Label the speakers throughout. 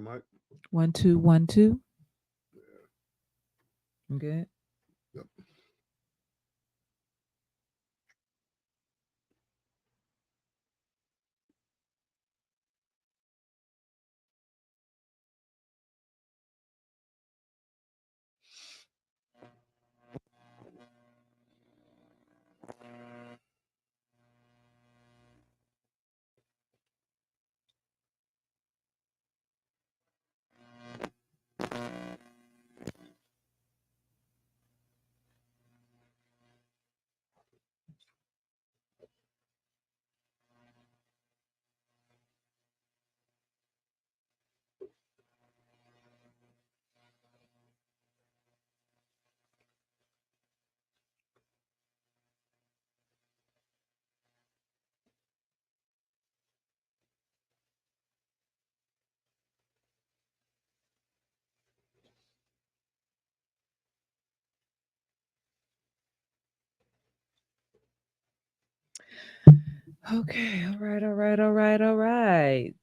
Speaker 1: your mic?
Speaker 2: 1 2 1 2. Good.
Speaker 1: Yep.
Speaker 2: Okay. All right. All right. All right. All right.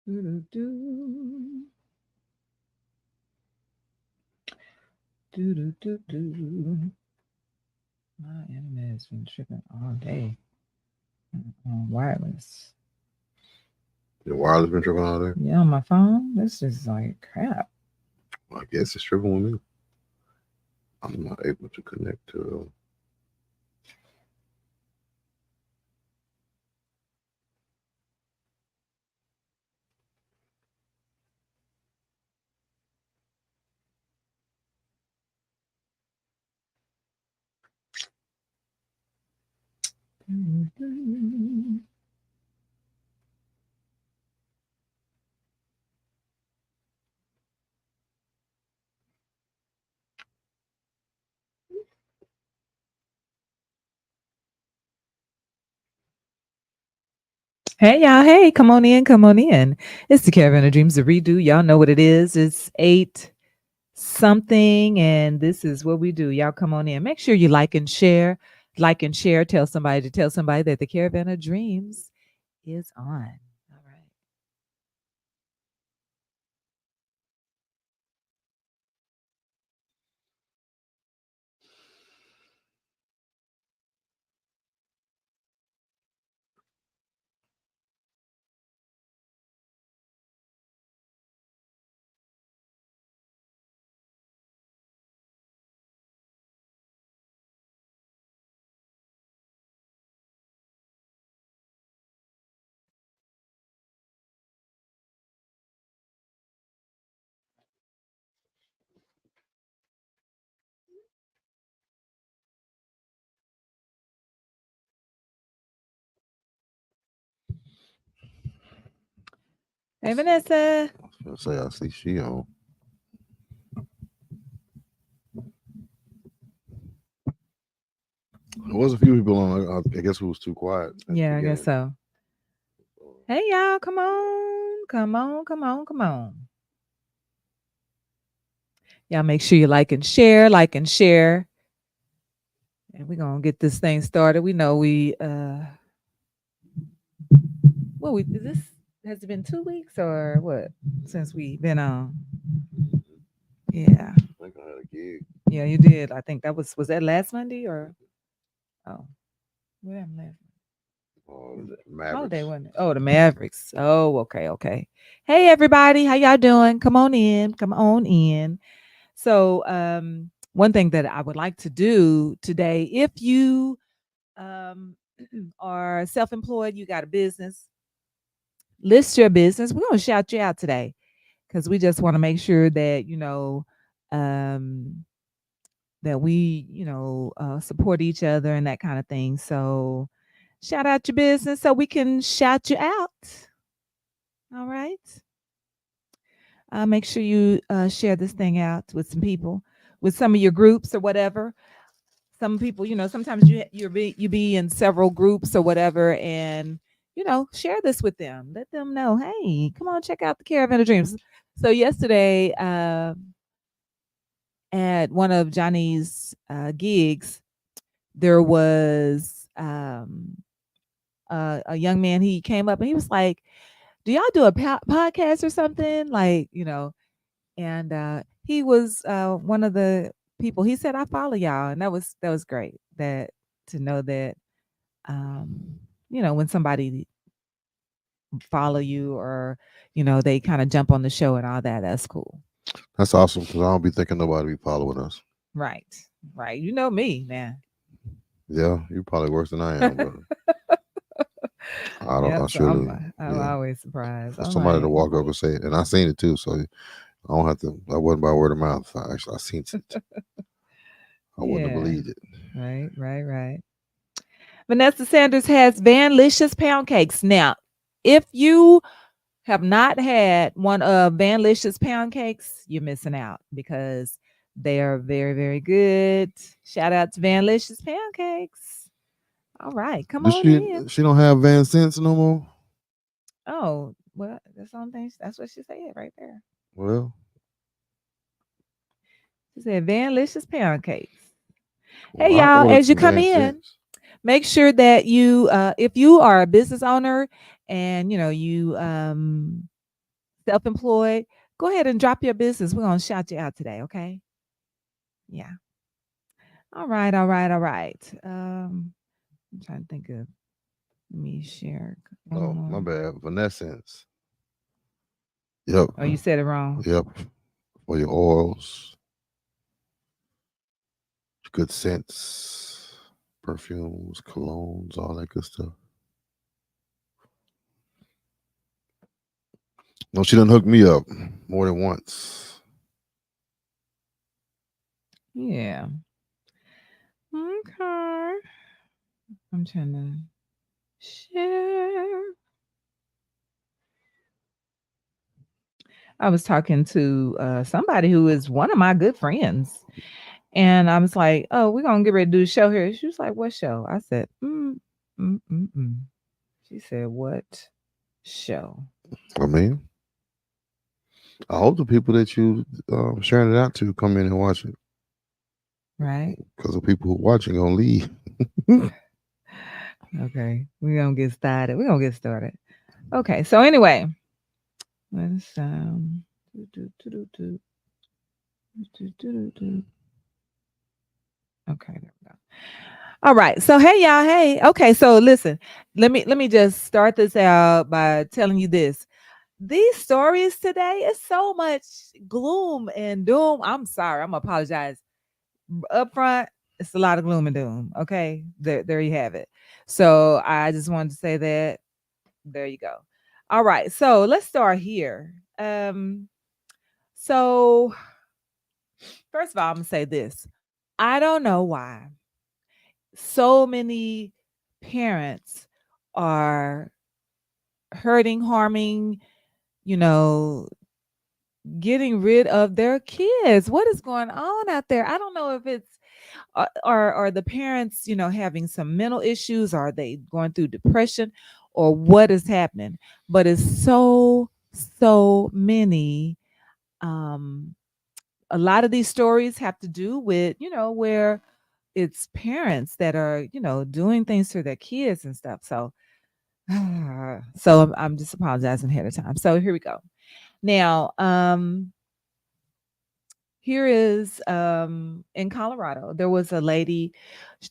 Speaker 2: Do, do, do, do, do. My internet has been tripping all day on wireless.
Speaker 1: Your wireless been tripping all day?
Speaker 2: Yeah, on my phone. This is like crap.
Speaker 1: Well, I guess it's tripping with me. I'm not able to connect to.
Speaker 2: Hey y'all, hey, come on in, come on in. It's the Caravan of Dreams, the redo. Y'all know what it is. It's 8 something, and this is what we do. Y'all come on in. Make sure you like and share. Like and share. Tell somebody to tell somebody that the Caravan of Dreams is on. All right. Hey Vanessa.
Speaker 1: I was gonna say I see she on. There was a few people on. I guess it was too quiet at the
Speaker 2: Yeah, I guess
Speaker 1: beginning.
Speaker 2: so. Hey y'all, come on. Come on, come on, come on. Y'all make sure you like and share. And we're gonna get this thing started. We know we what we this has it been 2 weeks or what since we been on? Yeah.
Speaker 1: I think I had a gig.
Speaker 2: Yeah, you did. I think that was that last Monday or oh what happened last was it holiday,
Speaker 1: Mavericks.
Speaker 2: wasn't it? Oh, the Mavericks. Oh, okay, okay. Hey everybody, how y'all doing? Come on in. Come on in. So one thing that I would like to do today, if you um are self-employed, you got a business, list your business. We're gonna shout you out today because we just want to make sure that um that we support each other and that kind of thing. So shout out your business so we can shout you out. All right. Make sure you share this thing out with some people. with some of your groups or whatever. Some people, sometimes you be in several groups or whatever, and share this with them. Let them know, hey, come on, check out the Caravan of Dreams. So yesterday, at one of Johnny's gigs, there was a young man. He came up and he was like, "Do y'all do a podcast or something?" Like, and he was one of the people. He said, "I follow y'all," and that was great. That to know that, when somebody follow you, or they kind of jump on the show and all that. That's cool.
Speaker 1: That's awesome because I don't be thinking nobody be following us.
Speaker 2: Right, right. You know me, man.
Speaker 1: Yeah, you probably worse than I am, but I don't.
Speaker 2: Yeah,
Speaker 1: I
Speaker 2: so
Speaker 1: should have.
Speaker 2: I'm
Speaker 1: Yeah,
Speaker 2: always surprised.
Speaker 1: for
Speaker 2: I'm
Speaker 1: somebody to
Speaker 2: like,
Speaker 1: walk up and say it, and I seen it too, so I don't have to. I wasn't by word of mouth. I seen it. I wouldn't have
Speaker 2: yeah,
Speaker 1: believed it.
Speaker 2: right, right, right. Vanessa Sanders has Vanlicious pound cakes. Now, if you have not had one of Vanlicious pound cakes, you're missing out because they are very, very good. Shout out to Vanlicious pound cakes. All right, come
Speaker 1: Does
Speaker 2: on in.
Speaker 1: she don't have Van Sense no more?
Speaker 2: Oh, well, that's the only thing. That's what she said right there.
Speaker 1: Well,
Speaker 2: She said Vanlicious pound cakes.
Speaker 1: well,
Speaker 2: Hey,
Speaker 1: I
Speaker 2: y'all,
Speaker 1: ordered
Speaker 2: as you
Speaker 1: some
Speaker 2: come
Speaker 1: Van
Speaker 2: in,
Speaker 1: Sense.
Speaker 2: make sure that if you are a business owner and you self-employed, go ahead and drop your business. We're gonna shout you out today, okay? Yeah. All right, all right, all right. I'm trying to think of. Let me share one
Speaker 1: Oh, my
Speaker 2: more.
Speaker 1: bad. Vanessence. Yep.
Speaker 2: Oh, you said it wrong.
Speaker 1: Yep. For your oils, good scents, perfumes, colognes, all that good stuff. No, she done hooked me up more than once.
Speaker 2: Yeah. Okay. I'm trying to share. I was talking to somebody who is one of my good friends. And I was like, "Oh, we're gonna get ready to do a show here." She was like, "What show?" I said, mm, mm, mm." She said, "What show?"
Speaker 1: I mean, I hope the people that you sharing it out to come in and watch it
Speaker 2: Right?
Speaker 1: because the people who watching gonna leave.
Speaker 2: Okay, we're gonna get started. We're gonna get started. Okay, so anyway, let's do, do, do, do, do, do. Okay, there we go. All right. So hey y'all, hey. Okay, so listen, let me just start this out by telling you this. These stories today is so much gloom and doom. I'm sorry. I'm gonna apologize up front. It's a lot of gloom and doom. Okay, there you have it. So I just wanted to say that. There you go. All right. So let's start here. So first of all, I'm gonna say this. I don't know why so many parents are hurting, harming, you know, getting rid of their kids. What is going on out there? I don't know if it's are the parents, having some mental issues? Are they going through depression, or what is happening? But it's so many. Um, a lot of these stories have to do with where it's parents that are doing things to their kids and stuff. So so I'm just apologizing ahead of time. So here we go. Now, here is in Colorado, there was a lady,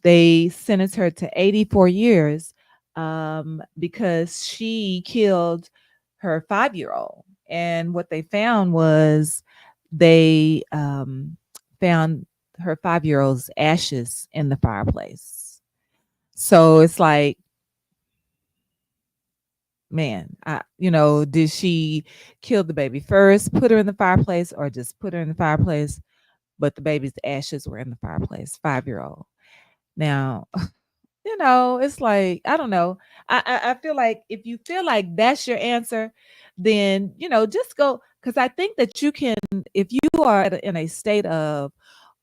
Speaker 2: they sentenced her to 84 years because she killed her 5-year-old. And what they found was they found her 5-year-old's ashes in the fireplace. So it's like, man, did she kill the baby first, put her in the fireplace, or just put her in the fireplace? But the baby's ashes were in the fireplace, 5-year-old. Now, it's like, I don't know. I feel like if you feel like that's your answer, then, just go. Because I think that you can, if you are in a state of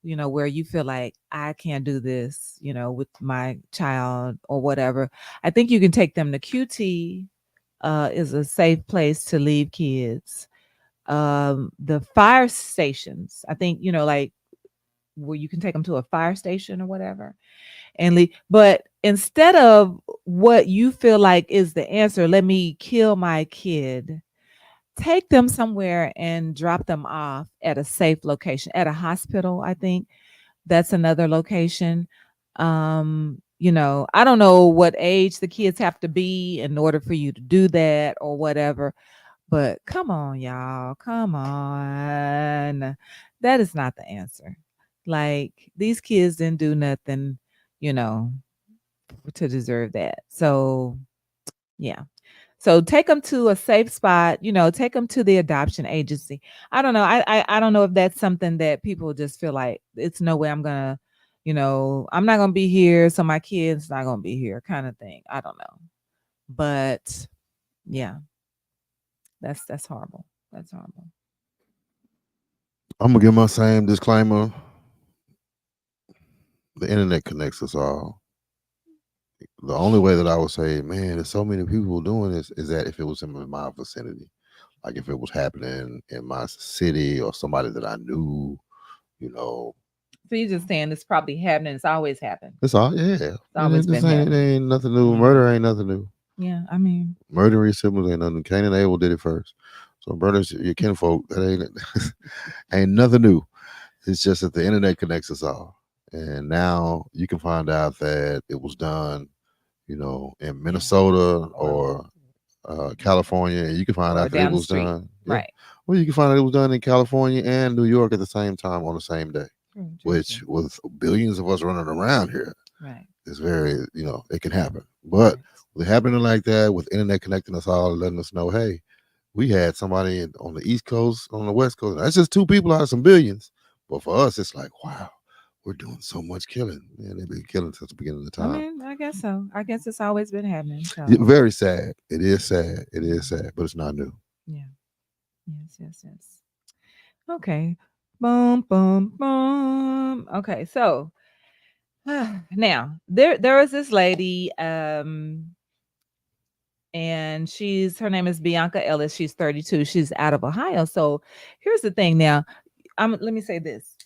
Speaker 2: where you feel like I can't do this, with my child or whatever, I think you can take them to QT. Is a safe place to leave kids. The fire stations, I think, like where you can take them to a fire station or whatever and leave. But instead of what you feel like is the answer, let me kill my kid, take them somewhere and drop them off at a safe location, at a hospital. I think that's another location. I don't know what age the kids have to be in order for you to do that or whatever, but come on, y'all. Come on. That is not the answer. Like, these kids didn't do nothing, you know, to deserve that. So, yeah. So take them to a safe spot, take them to the adoption agency. I don't know. I don't know if that's something that people just feel like it's no way I'm gonna, I'm not gonna be here, so my kids not gonna be here, kind of thing. I don't know. But yeah, that's horrible. That's horrible.
Speaker 1: I'm gonna give my same disclaimer. The internet connects us all. The only way that I would say, man, there's so many people doing this, is that if it was in my vicinity, like if it was happening in my city or somebody that I knew, you know,
Speaker 2: So you're just saying it's probably happening. It's always happened.
Speaker 1: it's all, yeah.
Speaker 2: It's always
Speaker 1: This
Speaker 2: been
Speaker 1: ain't, it
Speaker 2: happening.
Speaker 1: ain't nothing new.
Speaker 2: Yeah.
Speaker 1: Murder ain't nothing new.
Speaker 2: Yeah, I mean,
Speaker 1: Murdering your siblings ain't nothing. Cain and Abel did it first. So murders your kinfolk, that ain't nothing new. It's just that the internet connects us all. And now you can find out that it was done, in Minnesota or California, and you can find
Speaker 2: or
Speaker 1: out that it
Speaker 2: down the
Speaker 1: was
Speaker 2: street.
Speaker 1: done. Yeah.
Speaker 2: Right.
Speaker 1: Well, you can find out it was done in California and New York at the same time on the same day,
Speaker 2: True, true,
Speaker 1: which
Speaker 2: true.
Speaker 1: with billions of us running around here,
Speaker 2: Right.
Speaker 1: it's very, it can happen. But
Speaker 2: Right.
Speaker 1: with happening like that, with internet connecting us all, letting us know, hey, we had somebody on the East Coast, on the West Coast. That's just two people out of some billions. But for us, it's like, wow, we're doing so much killing. Man, they've been killing since the beginning of the
Speaker 2: I
Speaker 1: time.
Speaker 2: mean, I guess so. I guess it's always been happening.
Speaker 1: Yeah,
Speaker 2: So,
Speaker 1: very sad. It is sad. It is sad, but it's not new.
Speaker 2: yeah. Yes, yes, yes. Okay. Boom, boom, boom. Okay, so now there was this lady, and her name is Bianca Ellis. She's 32. She's out of Ohio. So here's the thing now. Let me say this.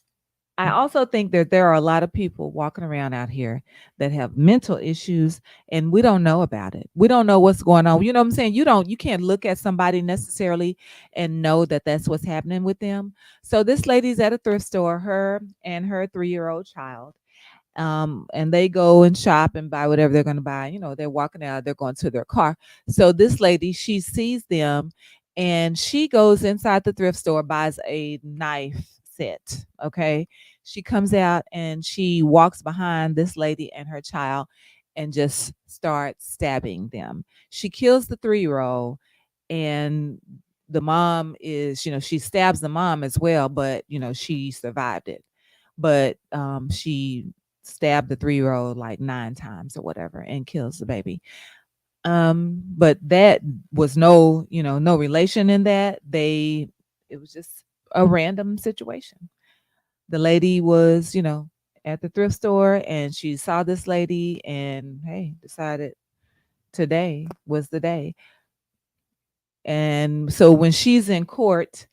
Speaker 2: I also think that there are a lot of people walking around out here that have mental issues and we don't know about it. We don't know what's going on. You know what I'm saying? You can't look at somebody necessarily and know that that's what's happening with them. So this lady's at a thrift store, her and her 3-year-old child. And they go and shop and buy whatever they're going to buy. They're walking out, they're going to their car. So this lady, she sees them and she goes inside the thrift store, buys a knife set. Okay. She comes out and she walks behind this lady and her child and just starts stabbing them. She kills the 3-year-old, and the mom is, she stabs the mom as well, but she survived it. But she stabbed the 3-year-old like 9 times or whatever and kills the baby. But that was no relation in that. It was just a random situation. The lady was, at the thrift store and she saw this lady and, hey, decided today was the day. And so when she's in court,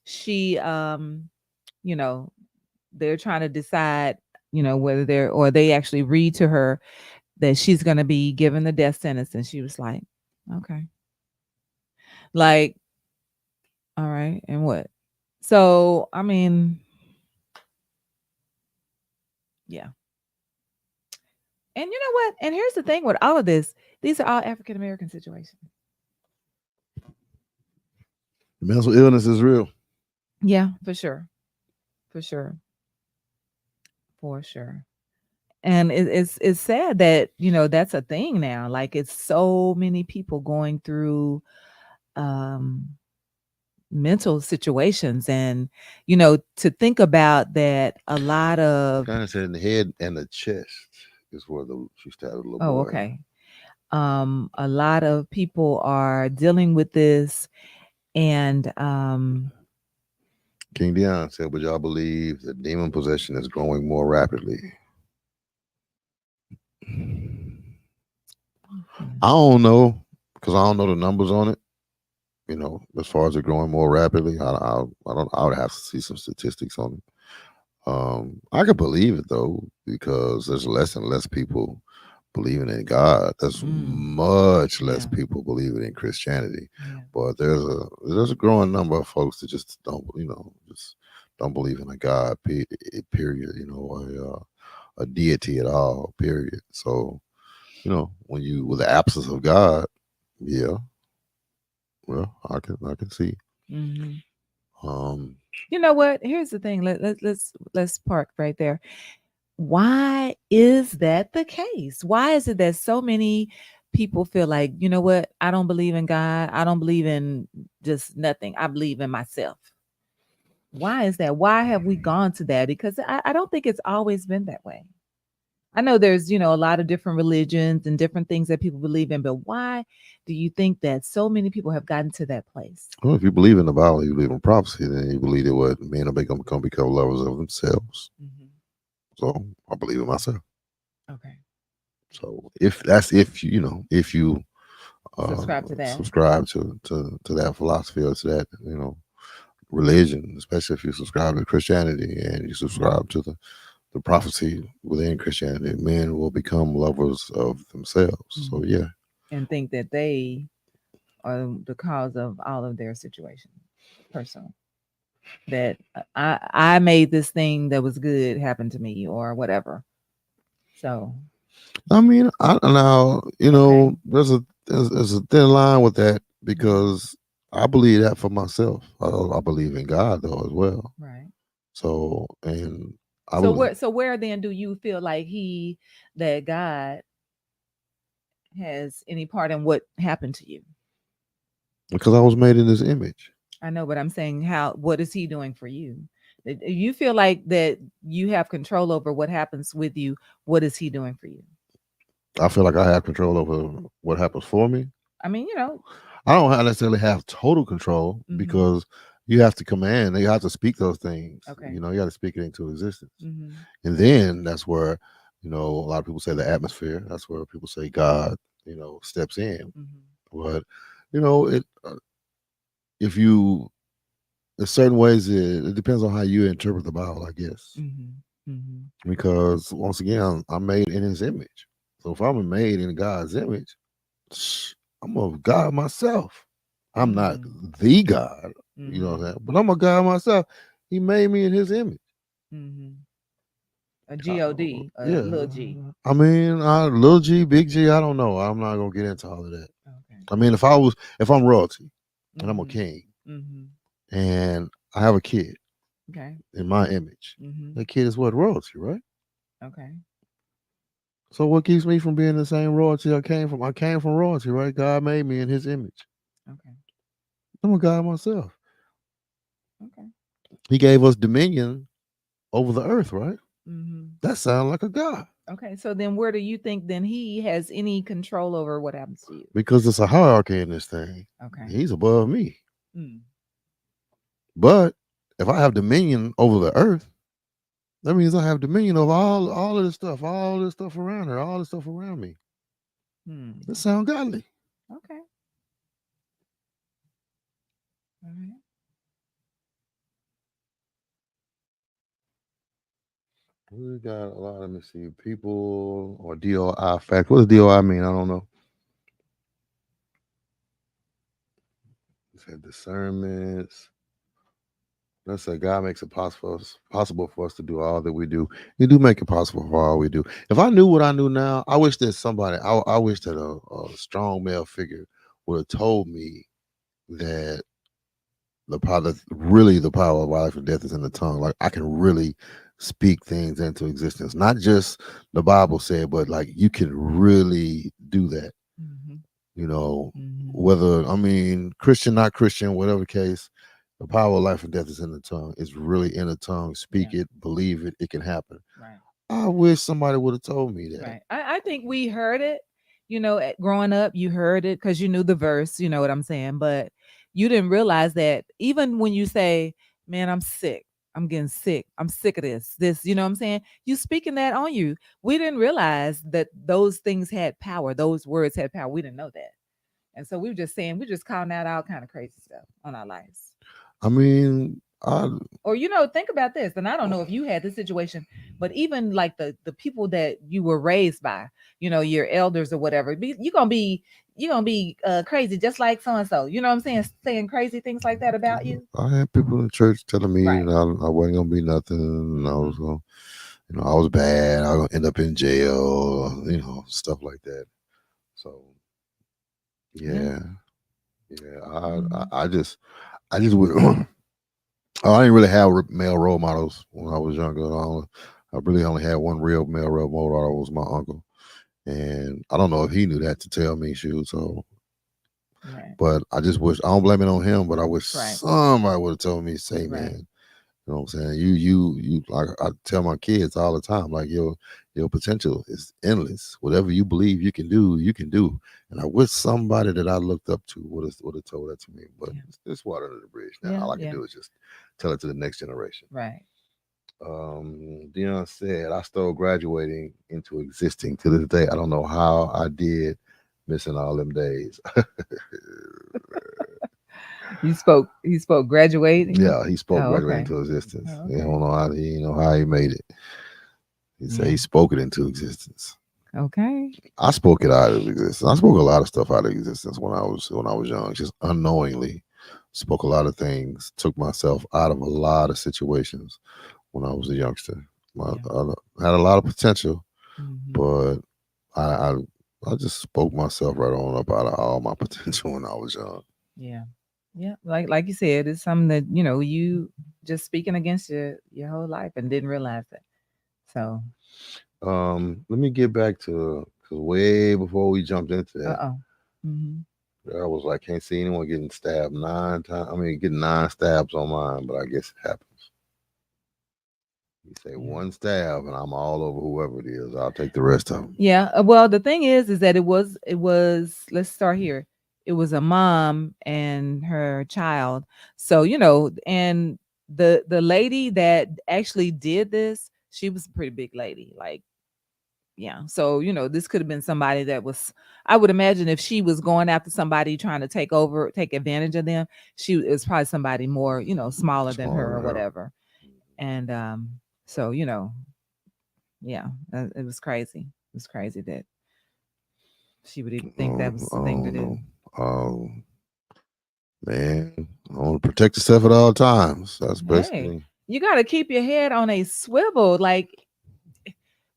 Speaker 2: she you know, they're trying to decide, whether they actually read to her that she's going to be given the death sentence. And she was like, okay, like, all right. And what? So, I mean, yeah. And you know what? And here's the thing with all of this, these are all African American situations.
Speaker 1: Mental illness is real.
Speaker 2: Yeah, for sure. For sure. For sure. And it's sad that, that's a thing now. Like, it's so many people going through um mental situations, and to think about that, a lot of
Speaker 1: Kind of said in the head and the chest is where she stabbed the little
Speaker 2: oh,
Speaker 1: boy.
Speaker 2: okay, a lot of people are dealing with this, and
Speaker 1: King Dion said, "Would y'all believe that demon possession is growing more rapidly?" I
Speaker 2: Mhm.
Speaker 1: don't know because I don't know the numbers on it. As far as it growing more rapidly, I don't. I would have to see some statistics on it. I could believe it though because there's less and less people believing in God. There's
Speaker 2: Mm.
Speaker 1: much less
Speaker 2: Yeah.
Speaker 1: people believing in Christianity,
Speaker 2: Yeah.
Speaker 1: but there's a growing number of folks that just don't, just don't believe in a God. Period. A deity at all. Period. So when you with the absence of God, yeah, well, I can see.
Speaker 2: Hmm.
Speaker 1: Um,
Speaker 2: You know what? Here's the thing. Let's park right there. Why is that the case? Why is it that so many people feel like, you know what? I don't believe in God. I don't believe in just nothing. I believe in myself. Why is that? Why have we gone to that? Because I don't think it's always been that way. I know there's, a lot of different religions and different things that people believe in, but why do you think that so many people have gotten to that place?
Speaker 1: well, if you believe in the Bible, you believe in prophecy, then you believe that what men are become lovers of themselves.
Speaker 2: Hmm.
Speaker 1: So I believe in myself.
Speaker 2: Okay.
Speaker 1: So if you uh,
Speaker 2: Subscribe to that.
Speaker 1: subscribe to that philosophy or to that religion, especially if you subscribe to Christianity and you subscribe to the prophecy within Christianity, men will become lovers of themselves. So
Speaker 2: Hmm.
Speaker 1: yeah,
Speaker 2: And think that they are the cause of all of their situation. Personal. That I made this thing that was good happen to me or whatever. So,
Speaker 1: I mean, I now
Speaker 2: okay.
Speaker 1: there's a thin line with that
Speaker 2: Mhm.
Speaker 1: because I believe that for myself. I believe in God though as well.
Speaker 2: Right.
Speaker 1: So and I
Speaker 2: So
Speaker 1: believe
Speaker 2: where then do you feel like that God has any part in what happened to you?
Speaker 1: because I was made in His image.
Speaker 2: I know, but I'm saying what is he doing for you? You feel like that you have control over what happens with you. What is he doing for you?
Speaker 1: I feel like I have control over what happens for me.
Speaker 2: I mean,
Speaker 1: I don't necessarily have total control
Speaker 2: mhm.
Speaker 1: because you have to command. You have to speak those things.
Speaker 2: Okay.
Speaker 1: You got to speak it into existence,
Speaker 2: Mhm.
Speaker 1: and then that's where a lot of people say the atmosphere. That's where people say God, steps in.
Speaker 2: Mhm.
Speaker 1: But it if you in certain ways it depends on how you interpret the Bible, I guess.
Speaker 2: Mhm. Mhm.
Speaker 1: Because once again, I'm made in His image. So if I'm made in God's image, I'm a God myself. I'm not
Speaker 2: Mm.
Speaker 1: the God, you know what I'm
Speaker 2: Mhm.
Speaker 1: saying? But I'm a God myself. He made me in His image.
Speaker 2: Mhm. A
Speaker 1: Uh,
Speaker 2: God, a
Speaker 1: yeah.
Speaker 2: little G.
Speaker 1: I mean, little G, big G, I don't know. I'm not gonna get into all of that.
Speaker 2: Okay.
Speaker 1: I mean, if I'm royalty and I'm a
Speaker 2: Mhm.
Speaker 1: king
Speaker 2: Mhm.
Speaker 1: and I have a kid
Speaker 2: Okay.
Speaker 1: in my image,
Speaker 2: Mhm.
Speaker 1: that kid is what royalty, right?
Speaker 2: Okay.
Speaker 1: So what keeps me from being the same royalty I came from? I came from royalty, right? God made me in His image.
Speaker 2: Okay.
Speaker 1: I'm a God myself.
Speaker 2: Okay.
Speaker 1: He gave us dominion over the earth, right?
Speaker 2: Mhm.
Speaker 1: That sounds like a God
Speaker 2: Okay. So then where do you think then he has any control over what happens to you?
Speaker 1: because it's a hierarchy in this thing.
Speaker 2: Okay.
Speaker 1: He's above me.
Speaker 2: Mm.
Speaker 1: But if I have dominion over the earth, that means I have dominion over all this stuff around her, all this stuff around me.
Speaker 2: Hmm.
Speaker 1: That sounds godly.
Speaker 2: Okay. All right.
Speaker 1: We got a lot. Let me see. People or DOI fact. What does DOI mean? I don't know. It said discernments. Let's say God makes it possible for us to do all that we do. He do make it possible for all we do. If I knew what I knew now, I wish that somebody. I wish that a strong male figure would have told me that the power of life and death is in the tongue. Like I can really speak things into existence. Not just the Bible said, but like you can really do that.
Speaker 2: Mhm.
Speaker 1: You know,
Speaker 2: Mhm.
Speaker 1: whether I mean Christian, not Christian, whatever case, the power of life and death is in the tongue. It's really in the tongue.
Speaker 2: Yeah.
Speaker 1: Speak it, believe it, it can happen.
Speaker 2: Right.
Speaker 1: I wish somebody would have told me that.
Speaker 2: Right. I think we heard it, growing up, you heard it because you knew the verse, you know what I'm saying? But you didn't realize that even when you say, man, I'm sick. I'm getting sick. I'm sick of this. This, you know what I'm saying? You speaking that on you. We didn't realize that those things had power. Those words had power. We didn't know that. And so we were just saying, we're just calling out all kind of crazy stuff on our lives.
Speaker 1: I mean, I
Speaker 2: Or think about this. And I don't know if you had this situation, but even like the people that you were raised by, your elders or whatever, you're gonna be crazy just like so and so. You know what I'm saying crazy things like that about you.
Speaker 1: I had people in the church telling me
Speaker 2: Right.
Speaker 1: I wasn't gonna be nothing, and I was
Speaker 2: Hmm.
Speaker 1: gonna, I was bad. I was gonna end up in jail, stuff like that. So
Speaker 2: Yeah.
Speaker 1: yeah, yeah.
Speaker 2: Hmm.
Speaker 1: I just would. I didn't really have male role models when I was younger. I really only had one real male role model. Was my uncle, and I don't know if he knew that to tell me shoot. So,
Speaker 2: Right.
Speaker 1: but I just wish I don't blame it on him, but I wish
Speaker 2: Right.
Speaker 1: somebody would have told me, say,
Speaker 2: Right.
Speaker 1: man, you know what I'm saying? You like I tell my kids all the time, like your potential is endless. Whatever you believe you can do, you can do. And I wish somebody that I looked up to would have told that to me. But
Speaker 2: Yeah.
Speaker 1: it's water under the bridge now.
Speaker 2: Yeah.
Speaker 1: All I can
Speaker 2: Yeah.
Speaker 1: do is just tell it to the next generation.
Speaker 2: Right.
Speaker 1: Dion said, I stole graduating into existing to this day. I don't know how I did, missing all them days.
Speaker 2: He spoke graduating.
Speaker 1: Yeah, he spoke
Speaker 2: Oh,
Speaker 1: graduating
Speaker 2: okay.
Speaker 1: into existence.
Speaker 2: Oh,
Speaker 1: He
Speaker 2: okay.
Speaker 1: don't know how he know how he made it. He said
Speaker 2: Yeah.
Speaker 1: he spoke it into existence.
Speaker 2: Okay.
Speaker 1: I spoke it out of existence. I spoke a lot of stuff out of existence when I was young, just unknowingly. Spoke a lot of things. Took myself out of a lot of situations when I was a youngster.
Speaker 2: Yeah.
Speaker 1: I had a lot of potential,
Speaker 2: Hmm.
Speaker 1: but I, I I just spoke myself right on up out of all my potential when I was young.
Speaker 2: Yeah. Yeah. Like you said, it's something that, you just speaking against your whole life and didn't realize it. So,
Speaker 1: Let me get back to because way before we jumped into that,
Speaker 2: uh-oh. Hmm.
Speaker 1: I was like, can't see anyone getting stabbed 9 times. I mean, getting 9 stabs on mine, but I guess it happens. You say
Speaker 2: Yeah.
Speaker 1: one stab, and I'm all over whoever it is. I'll take the rest of them.
Speaker 2: Yeah. Well, the thing is that it was, let's start here. It was a mom and her child. So, and the lady that actually did this, she was a pretty big lady. Like, yeah. So, this could have been somebody that was, I would imagine if she was going after somebody trying to take advantage of them, she is probably somebody more, smaller than
Speaker 1: Smaller
Speaker 2: her or
Speaker 1: than her.
Speaker 2: whatever. And so, yeah, it was crazy. It was crazy that she would even think that was
Speaker 1: I
Speaker 2: the thing to
Speaker 1: don't
Speaker 2: do.
Speaker 1: know. Man, I want to protect yourself at all times. That's
Speaker 2: Hey,
Speaker 1: basically.
Speaker 2: you got to keep your head on a swivel, like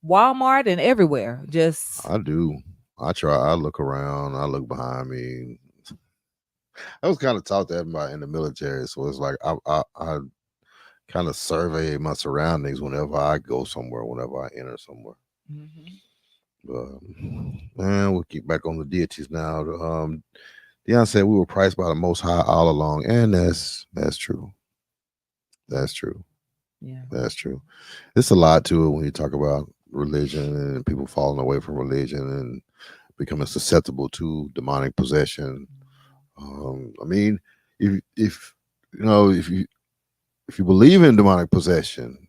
Speaker 2: Walmart and everywhere. Just
Speaker 1: I do. I try. I look around. I look behind me. I was kind of taught that in the military, so it's like I kind of survey my surroundings whenever I go somewhere, whenever I enter somewhere.
Speaker 2: mhm.
Speaker 1: But man, we'll keep back on the deities now. Deion said we were priced by the Most High all along, and that's true.
Speaker 2: Yeah,
Speaker 1: That's true.
Speaker 2: yeah,
Speaker 1: That's true. It's a lot to it when you talk about religion and people falling away from religion and becoming susceptible to demonic possession. I mean, if you know if you believe in demonic possession,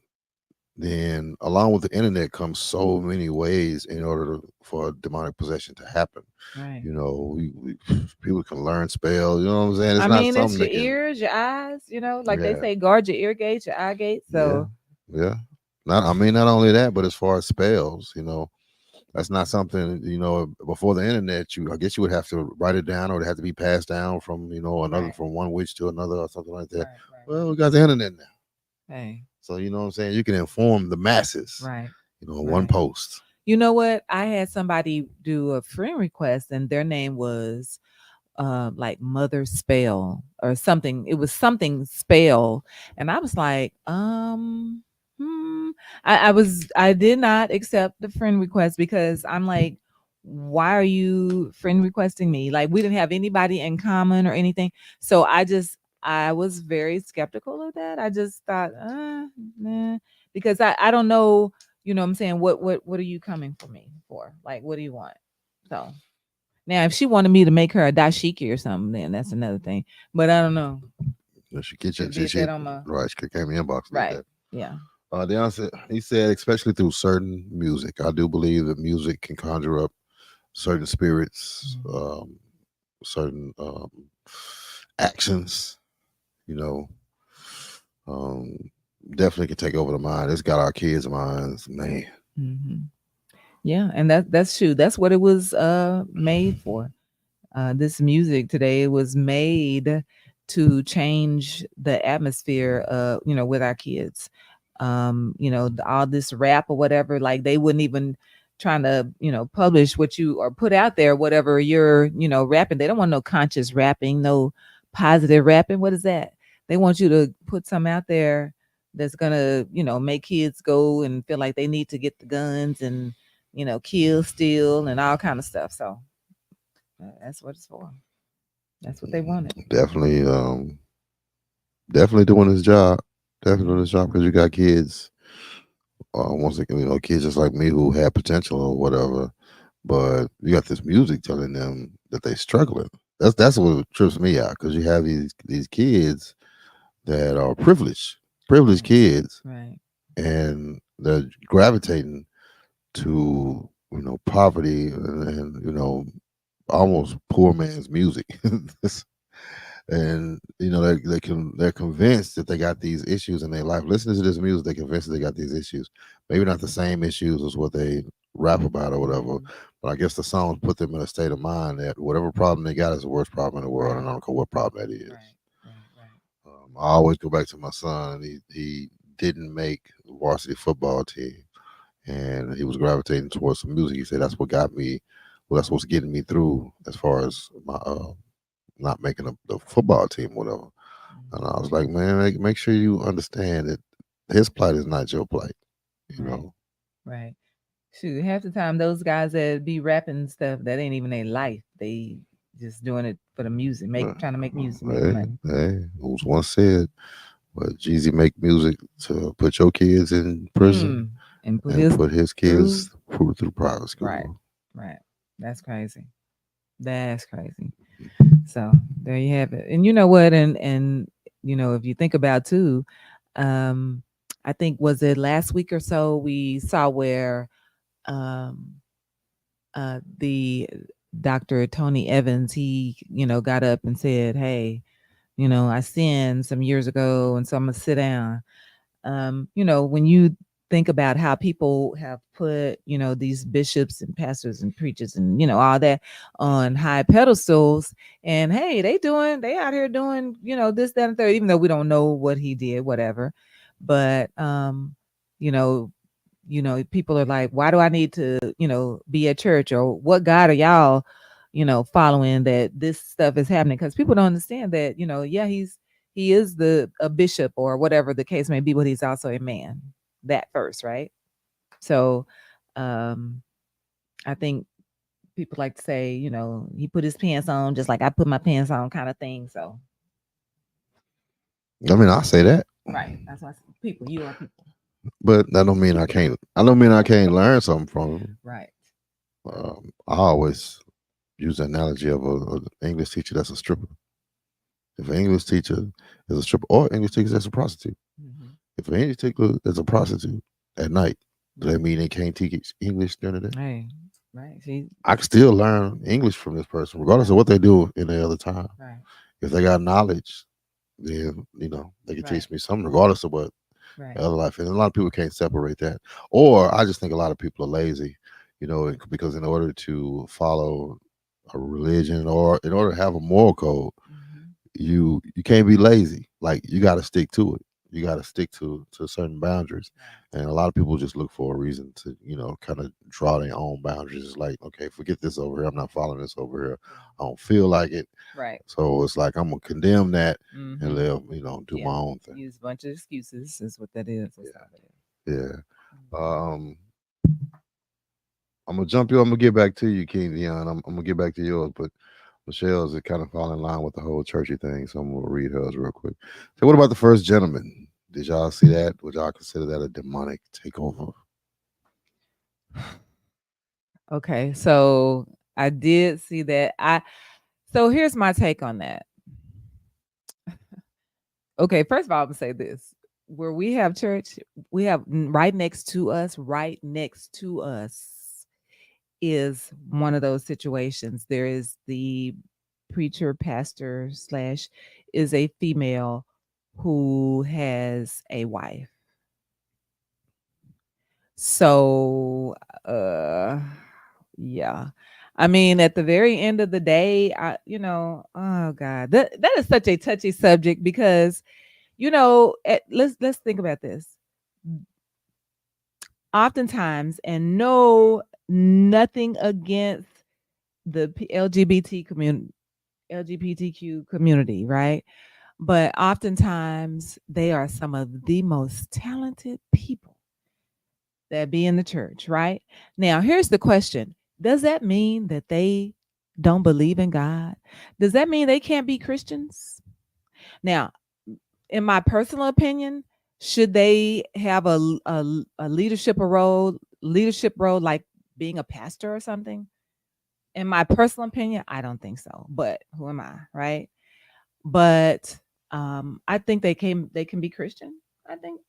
Speaker 1: then along with the internet comes so many ways in order for demonic possession to happen.
Speaker 2: right.
Speaker 1: We people can learn spells. You know what I'm saying? It's
Speaker 2: I
Speaker 1: not
Speaker 2: mean, it's
Speaker 1: something
Speaker 2: your
Speaker 1: that can.
Speaker 2: ears, your eyes, like they
Speaker 1: Yeah,
Speaker 2: say, guard your ear gates, your eye gates.
Speaker 1: yeah,
Speaker 2: So,
Speaker 1: yeah. Not, I mean, not only that, but as far as spells, that's not something before the internet. I guess you would have to write it down, or it had to be passed down from another
Speaker 2: right,
Speaker 1: from one witch to another, or something like that.
Speaker 2: right, right,
Speaker 1: Well, we got the internet now,
Speaker 2: hey,
Speaker 1: so you know what I'm saying. You can inform the masses,
Speaker 2: right,
Speaker 1: in one
Speaker 2: right.
Speaker 1: post.
Speaker 2: You know what? I had somebody do a friend request, and their name was like Mother Spell or something. It was something spell. And I was like, hmm. I did not accept the friend request because I'm like, why are you friend requesting me? Like we didn't have anybody in common or anything. So I was very skeptical of that. I just thought, nah, because I don't know, what I'm saying, what are you coming for me for? Like what do you want? So now, if she wanted me to make her a dashiki or something, then that's another thing. But I don't know.
Speaker 1: She get
Speaker 2: Should
Speaker 1: you.
Speaker 2: have
Speaker 1: She,
Speaker 2: did
Speaker 1: she
Speaker 2: that on my
Speaker 1: right. She came in the inbox did
Speaker 2: right.
Speaker 1: that.
Speaker 2: Yeah.
Speaker 1: Deion said he said especially through certain music. I do believe that music can conjure up certain spirits,
Speaker 2: Mhm.
Speaker 1: certain actions. You know, um, definitely can take over the mind. It's got our kids' minds, man.
Speaker 2: Mhm. Yeah, and that's true. That's what it was made for. This music today was made to change the atmosphere with our kids. All this rap or whatever, like they wouldn't even trying to, publish what you or put out there, whatever you're, rapping. They don't want no conscious rapping, no positive rapping. What is that? They want you to put some out there that's gonna, make kids go and feel like they need to get the guns and, kill, steal, and all kind of stuff. So that's what it's for. That's what they wanted.
Speaker 1: Definitely, definitely doing his job. Definitely doing his job because you got kids. Once again, kids just like me who had potential or whatever, but you got this music telling them that they struggling. That's what trips me out because you have these kids that are privileged
Speaker 2: Right.
Speaker 1: kids,
Speaker 2: Right.
Speaker 1: and they're gravitating to poverty and almost poor man's music. And they're convinced that they got these issues in their life. Listening to this music, they're convinced that they got these issues. Maybe not the same issues as what they rap about or whatever,
Speaker 2: Mhm.
Speaker 1: but I guess the songs put them in a state of mind that whatever problem they got is the worst problem in the world,
Speaker 2: Right.
Speaker 1: and I don't care what problem that is.
Speaker 2: Right. Right. Right.
Speaker 1: I always go back to my son. He didn't make the varsity football team, and he was gravitating towards some music. He said that's what got me. Well, that's what's getting me through as far as my not making the football team, whatever. And I
Speaker 2: Mhm.
Speaker 1: was like, man, make sure you understand that his plight is not your plight. You
Speaker 2: Right.
Speaker 1: know,
Speaker 2: Right. Shoot, half the time those guys that be rapping stuff that ain't even their life. They just doing it for the music,
Speaker 1: Uh,
Speaker 2: trying to make music, make
Speaker 1: hey,
Speaker 2: money.
Speaker 1: hey, it was once said, but Jeezy make music to put your kids in prison
Speaker 2: Mm. And put
Speaker 1: and
Speaker 2: his
Speaker 1: put his
Speaker 2: through.
Speaker 1: kids through private
Speaker 2: Right.
Speaker 1: school.
Speaker 2: Right. That's crazy. That's crazy. So there you have it. And you know what? And if you think about too, um, I think was it last week or so we saw where um the Dr. Tony Evans, he, got up and said, hey, I sinned some years ago and so I'm gonna sit down. When you think about how people have put, these bishops and pastors and preachers and, all that on high pedestals, and hey, they out here doing, this, that, and third, even though we don't know what he did, whatever. But you know, people are like, why do I need to, be at church, or what God are y'all, following that this stuff is happening? Because people don't understand that, yeah, he is the a bishop or whatever the case may be, but he's also a man. That first, right? So um I think people like to say, he put his pants on just like I put my pants on kind of thing. So
Speaker 1: I mean, I say that,
Speaker 2: right. That's why people, you are people.
Speaker 1: but that don't mean I can't. I don't mean I can't learn something from him.
Speaker 2: Right.
Speaker 1: I always use the analogy of an English teacher that's a stripper. If an English teacher is a stripper or English teacher that's a prostitute,
Speaker 2: Hmm.
Speaker 1: if an English teacher is a prostitute at night, does that
Speaker 2: Right.
Speaker 1: mean they can't teach English during the day?
Speaker 2: Hey. Right. See.
Speaker 1: I can still learn English from this person, regardless of
Speaker 2: Right.
Speaker 1: what they do in the other time.
Speaker 2: Right.
Speaker 1: If they got knowledge, then they can
Speaker 2: Right.
Speaker 1: teach me something, regardless of what
Speaker 2: Right.
Speaker 1: other life is. And a lot of people can't separate that. Or I just think a lot of people are lazy, because in order to follow a religion or in order to have a moral code,
Speaker 2: Hmm.
Speaker 1: you can't be lazy. Like you got to stick to it. You got to stick to certain boundaries.
Speaker 2: Right.
Speaker 1: And a lot of people just look for a reason to kind of draw their own boundaries. It's like, okay, forget this over here. I'm not following this over here.
Speaker 2: Yeah.
Speaker 1: I don't feel like it.
Speaker 2: Right.
Speaker 1: So it's like I'm gonna condemn that and
Speaker 2: Hmm.
Speaker 1: live, do
Speaker 2: Yeah.
Speaker 1: my own thing.
Speaker 2: Use a bunch of excuses is what that is. That's all
Speaker 1: Yeah,
Speaker 2: it is.
Speaker 1: yeah.
Speaker 2: Mhm.
Speaker 1: Um, I'm gonna jump you. I'm gonna get back to you, King Dion. I'm gonna get back to yours, but Michelle's it kind of fall in line with the whole churchy thing, so I'm gonna read hers real quick. So, what about the first gentleman? Did y'all see that? Would y'all consider that a demonic takeover?
Speaker 2: Okay, so I did see that. So here's my take on that. Okay, first of all, I'm gonna say this. Where we have church, we have right next to us is one of those situations. There is the preacher, pastor slash is a female who has a wife. So, yeah. I mean, at the very end of the day, oh God, that is such a touchy subject because let's think about this. Oftentimes, and no, nothing against the LGBTQ community, right? But oftentimes, they are some of the most talented people that be in the church, right? Now, here's the question: does that mean that they don't believe in God? Does that mean they can't be Christians? Now, in my personal opinion, should they have a leadership role like being a pastor or something? In my personal opinion, I don't think so. But who am I, right? But I think they can be Christian. I think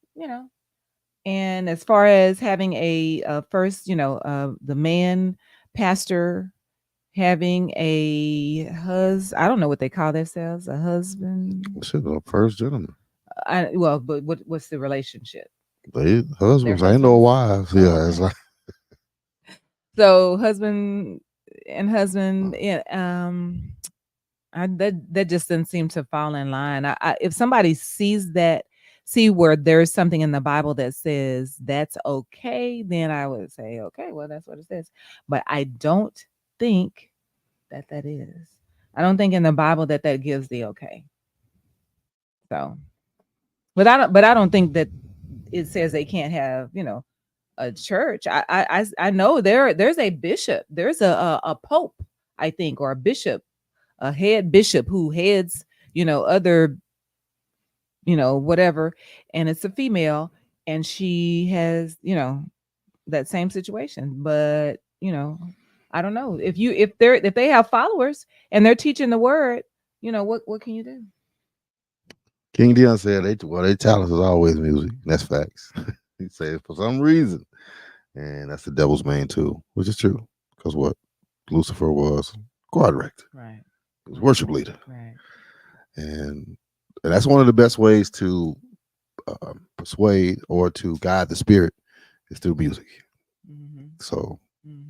Speaker 2: And as far as having a first, the man pastor having I don't know what they call themselves, a husband.
Speaker 1: Shit, the first gentleman.
Speaker 2: But what's the relationship?
Speaker 1: They
Speaker 2: Their
Speaker 1: husbands ain't no
Speaker 2: husbands.
Speaker 1: wives.
Speaker 2: Oh,
Speaker 1: Yeah, it's
Speaker 2: okay.
Speaker 1: like
Speaker 2: So husband and husband, yeah, that just didn't seem to fall in line. If somebody see where there's something in the Bible that says that's okay, then I would say, okay, well, that's what it says. But I don't think that is. I don't think in the Bible that gives the okay. So, but I don't think that it says they can't have, a church. I know there's a bishop, there's a pope, I think, or a bishop, a head bishop who heads, other, whatever, and it's a female, and she has, that same situation. But I don't know if they have followers and they're teaching the word. What can you do?
Speaker 1: King Dion said, they talent is always music. That's facts. He said for some reason, and that's the devil's main tool, which is true. Because what Lucifer was choir director,
Speaker 2: Right,
Speaker 1: he was worship leader,
Speaker 2: right.
Speaker 1: and that's one of the best ways to persuade or to guide the spirit is through music.
Speaker 2: Mm-hmm.
Speaker 1: So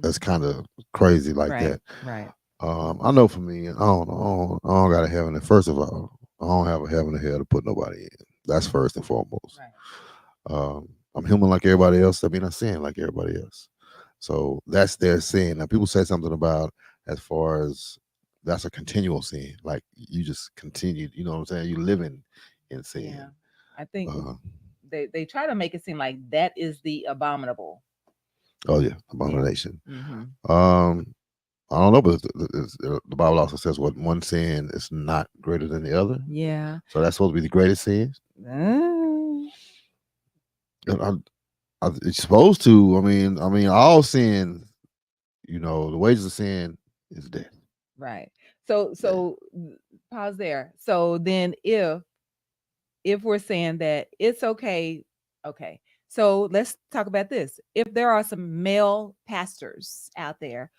Speaker 1: that's
Speaker 2: Mm-hmm.
Speaker 1: kind of crazy like
Speaker 2: Right,
Speaker 1: that.
Speaker 2: right.
Speaker 1: I know for me, I don't got a heaven. First of all, I don't have a heaven or hell to put nobody in. That's first and foremost.
Speaker 2: Right.
Speaker 1: I'm human like everybody else. I mean, I sin like everybody else. So that's their sin. Now, people say something about as far as that's a continual sin. Like you just continue. You know what I'm saying? You living in
Speaker 2: Yeah.
Speaker 1: sin.
Speaker 2: I think
Speaker 1: Uh,
Speaker 2: they try to make it seem like that is the abominable.
Speaker 1: oh yeah,
Speaker 2: Yeah.
Speaker 1: abomination.
Speaker 2: Mm-hmm.
Speaker 1: Um, I don't know, but the Bible also says what one sin is not greater than the other.
Speaker 2: Yeah.
Speaker 1: So that's supposed to be the greatest sin.
Speaker 2: Uh,
Speaker 1: And it's supposed to. All sin. The wages of sin is death.
Speaker 2: right. So
Speaker 1: Death.
Speaker 2: so pause there. So then if we're saying that it's okay, okay. So let's talk about this. If there are some male pastors out there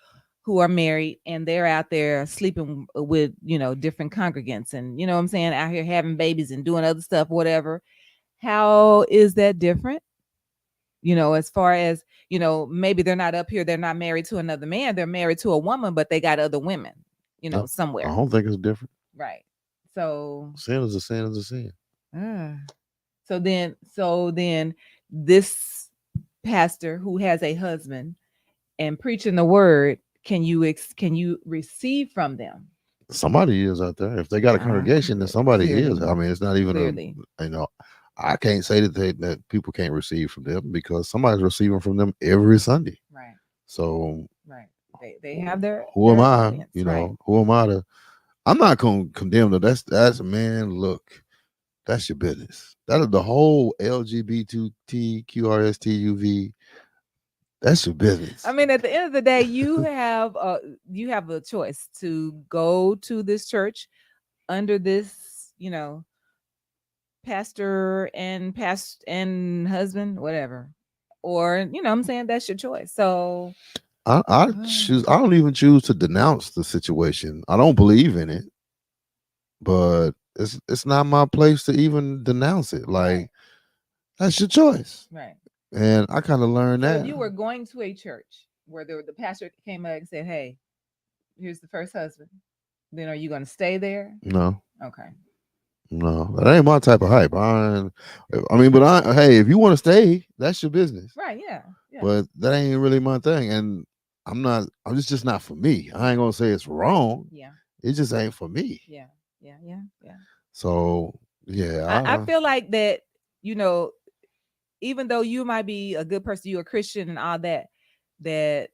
Speaker 2: who are married and they're out there sleeping with, different congregants and, what I'm saying, out here having babies and doing other stuff, whatever, how is that different? As far as, maybe they're not up here, they're not married to another man, they're married to a woman, but they got other women,
Speaker 1: No, I
Speaker 2: somewhere.
Speaker 1: don't think it's different.
Speaker 2: Right. So,
Speaker 1: Sin is a sin is a sin.
Speaker 2: uh, so then this pastor who has a husband and preaching the word, can you receive from them?
Speaker 1: Somebody is out there. If they got a congregation, then somebody is.
Speaker 2: Clearly,
Speaker 1: I mean, it's not even
Speaker 2: clearly.
Speaker 1: you know, I can't say that people can't receive from them because somebody's receiving from them every Sunday.
Speaker 2: Right,
Speaker 1: So
Speaker 2: right. They have their
Speaker 1: who am
Speaker 2: their
Speaker 1: I?
Speaker 2: audience, right?
Speaker 1: Who am I to? I'm not gonna condemn them. That's man. Look, that's your business. That is the whole LGBTQRSTUV. That's your
Speaker 2: I
Speaker 1: business.
Speaker 2: mean, at the end of the day, you have a choice to go to this church under this, pastor and husband, whatever. Or, you know what I'm saying? That's your choice. So
Speaker 1: I choose. I don't even choose to denounce the situation. I don't believe in it, but it's not my place to even denounce it.
Speaker 2: right,
Speaker 1: Like that's your choice,
Speaker 2: right.
Speaker 1: and I kind of learned
Speaker 2: So if
Speaker 1: that.
Speaker 2: you were going to a church where the pastor came up and said, "Hey, here's the first husband," then are you going to stay there?
Speaker 1: No,
Speaker 2: Okay.
Speaker 1: no, that ain't my type of hype. I mean, but hey, if you want to stay, that's your business.
Speaker 2: Right. Yeah. Yeah.
Speaker 1: But that ain't really my thing, and I'm not. I'm just not for me. I ain't gonna say it's wrong.
Speaker 2: Yeah.
Speaker 1: It just ain't for me.
Speaker 2: Yeah. Yeah. Yeah. Yeah.
Speaker 1: So yeah,
Speaker 2: I feel like that, you know, even though you might be a good person, you're a Christian and all that, that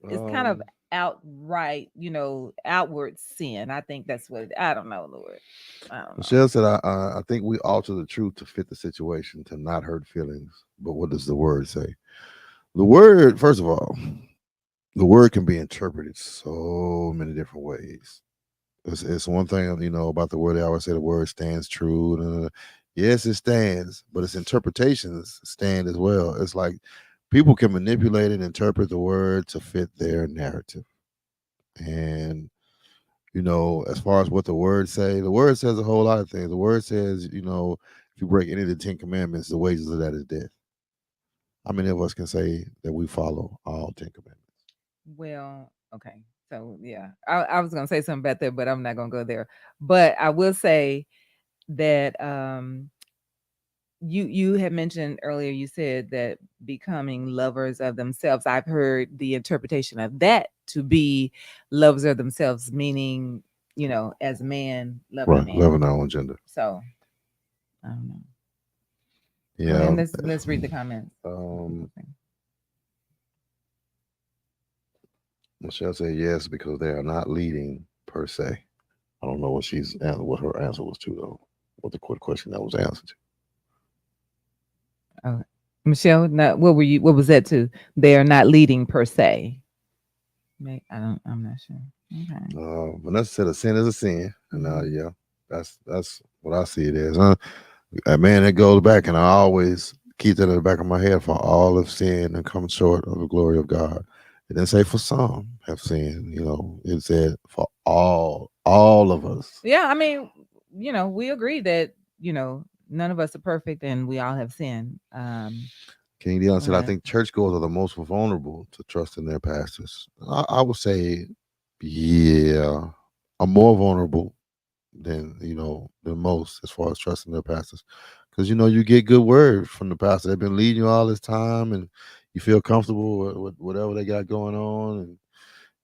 Speaker 2: it's kind of
Speaker 1: um,
Speaker 2: outright, outward sin. I think that's what I don't know, Lord. I don't know.
Speaker 1: Michelle said, I think we alter the truth to fit the situation to not hurt feelings. But what does the word say? The word, first of all, the word can be interpreted so many different ways. It's one thing, about the word. They always say the word stands true. Yes, it stands, but its interpretations stand as well. It's like people can manipulate and interpret the word to fit their narrative. And as far as what the word says a whole lot of things. The word says, if you break any of the 10 commandments, the wages of that is death. How many of us can say that we follow all 10 commandments?
Speaker 2: Well, okay. So yeah, I was gonna say something about that, but I'm not gonna go there. But I will say that you had mentioned earlier, you said that becoming lovers of themselves. I've heard the interpretation of that to be lovers of themselves, meaning, as a man loving
Speaker 1: Right,
Speaker 2: man.
Speaker 1: loving our own gender.
Speaker 2: So I don't know. Go ahead
Speaker 1: Yeah.
Speaker 2: and let's read the comments.
Speaker 1: Um, Michelle said yes because they are not leading per se. I don't know what her answer was to though. What the quick question that was answered to.
Speaker 2: Oh, Michelle, what was that to? They are not leading per se. I'm not sure. Okay.
Speaker 1: Vanessa said a sin is a sin, and
Speaker 2: Mhm.
Speaker 1: yeah, that's what I see it as. Man, it goes back, and I always keep that in the back of my head. For all have sinned and come short of the glory of God. It didn't say for some have sinned. It said for all of us.
Speaker 2: Yeah, I mean, we agree that, none of us are perfect and we all have sinned.
Speaker 1: King Dion said, I
Speaker 2: But
Speaker 1: think churchgoers are the most vulnerable to trust in their pastors. I would say, yeah, I'm more vulnerable than most as far as trusting their pastors. Because you get good word from the pastor. They've been leading you all this time, and you feel comfortable with whatever they got going on,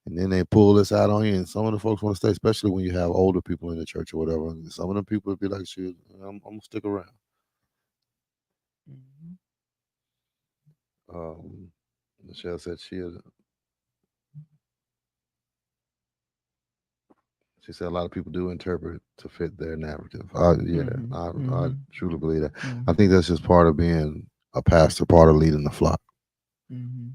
Speaker 1: and then they pull this out on you. And some of the folks want to stay, especially when you have older people in the church or whatever. And some of them people would be like, "Shoot, I'm gonna stick around."
Speaker 2: Mhm.
Speaker 1: Um, Michelle said she said a lot of people do interpret to fit their narrative. Yeah,
Speaker 2: Mhm.
Speaker 1: I
Speaker 2: Mhm.
Speaker 1: truly believe that. I think
Speaker 2: Mhm.
Speaker 1: that's just part of being a pastor, part of leading the flock.
Speaker 2: Mhm.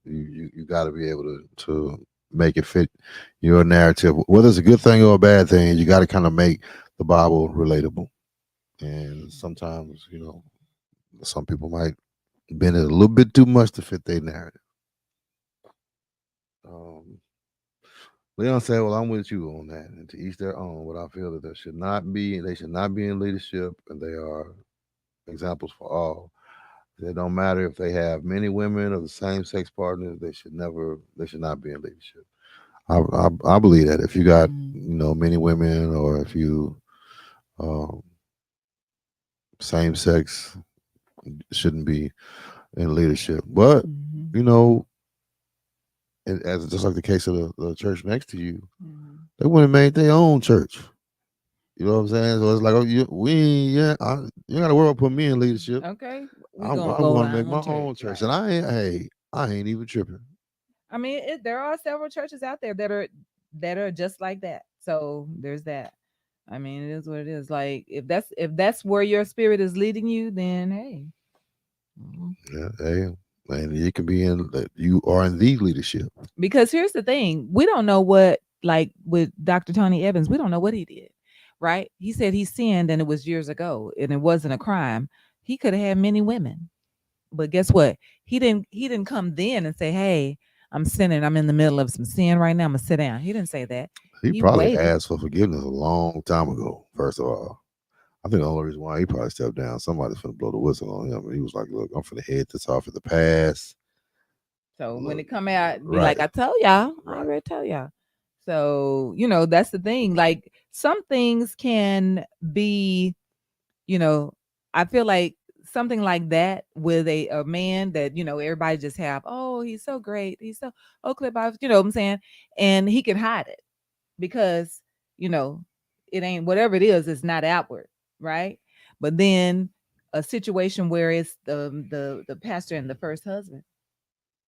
Speaker 1: You got to be able to make it fit your narrative, whether it's a good thing or a bad thing. You got to kind of make the Bible relatable, and sometimes some people might bend it a little bit too much to fit their narrative. Um, Leon said, "Well, I'm with you on that, and to each their own. But I feel that they should not be in leadership, and they are examples for all. It don't matter if they have many women or the same sex partners. They should not be in leadership. I believe that if you got
Speaker 2: Mhm.
Speaker 1: many women, or if you um, same sex, shouldn't be in leadership. But
Speaker 2: Mhm.
Speaker 1: you know, as just like the case of the church next to you,
Speaker 2: Mhm.
Speaker 1: they wouldn't have made their own church. You know what I'm saying? So it's like, oh, you got to worry about putting me in leadership.
Speaker 2: Okay, we gonna
Speaker 1: I
Speaker 2: go
Speaker 1: want to
Speaker 2: our
Speaker 1: make my
Speaker 2: own church,
Speaker 1: own church,
Speaker 2: right?
Speaker 1: and I ain't even tripping.
Speaker 2: I mean, there are several churches out there that are just like that. So there's that. I mean, it is what it is. Like if that's where your spirit is leading you, then hey. Mhm.
Speaker 1: Yeah, hey, and you can be you are in the leadership.
Speaker 2: Because here's the thing, we don't know what, like with Dr. Tony Evans, we don't know what he did, right? He said he sinned and it was years ago and it wasn't a crime. He could have had many women. But guess what? He didn't come then and say, "Hey, I'm sinning. I'm in the middle of some sin right now. I'm gonna sit down." He didn't say that.
Speaker 1: He
Speaker 2: He
Speaker 1: probably
Speaker 2: waited.
Speaker 1: asked for forgiveness a long time ago. First of all, I think the only reason why he probably stepped down, somebody's finna blow the whistle on him, and he was like, "Look, I'm finna head this off at the pass."
Speaker 2: So when
Speaker 1: Look,
Speaker 2: it come out, be
Speaker 1: right,
Speaker 2: like, "I told y'all. I
Speaker 1: right.
Speaker 2: already tell y'all." So that's the thing. Like some things can be, you know, I feel like something like that with a man that everybody just have. Oh, he's so great. He's so clip off. You know what I'm saying? And he can hide it because you know it ain't whatever it is. It's not outward, right? But then a situation where it's the pastor and the first husband,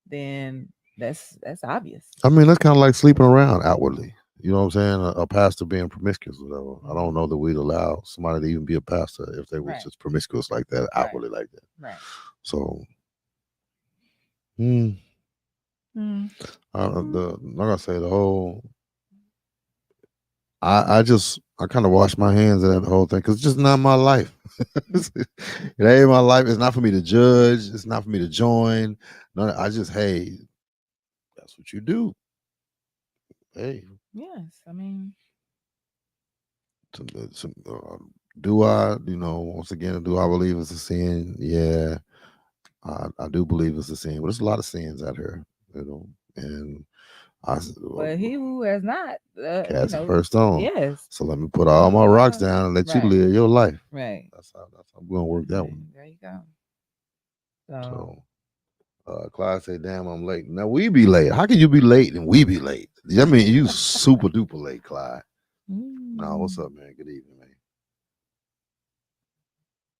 Speaker 2: then that's obvious.
Speaker 1: I mean, that's kind of like sleeping around outwardly. You know what I'm saying? A pastor being promiscuous, or whatever. I don't
Speaker 2: Mhm.
Speaker 1: know that we'd allow somebody to even be a pastor if they was
Speaker 2: Right,
Speaker 1: just promiscuous like that,
Speaker 2: right,
Speaker 1: outwardly like that.
Speaker 2: right.
Speaker 1: So, mm,
Speaker 2: Mm.
Speaker 1: like I say, the whole I kind of wash my hands of that whole thing because it's just not my life. It ain't my life. It's not for me to judge. It's not for me to join. No, I just hey, that's what you do. Hey,
Speaker 2: Yes, I mean,
Speaker 1: do I? Once again, do I believe it's a sin? Yeah, I do believe it's a sin. But there's a lot of sins out here, and
Speaker 2: but he who has not,
Speaker 1: cast the first stone.
Speaker 2: yes,
Speaker 1: So let me put all my
Speaker 2: there you
Speaker 1: rocks
Speaker 2: go.
Speaker 1: down and let you
Speaker 2: Right,
Speaker 1: live your life.
Speaker 2: right,
Speaker 1: That's how I'm gonna work that
Speaker 2: right.
Speaker 1: one.
Speaker 2: There you go. So,
Speaker 1: So Clyde say, "Damn, I'm late." Now we be late. How can you be late and we be late? That mean you super duper late, Clyde. No, what's
Speaker 2: mm,
Speaker 1: up, man? Good evening, man.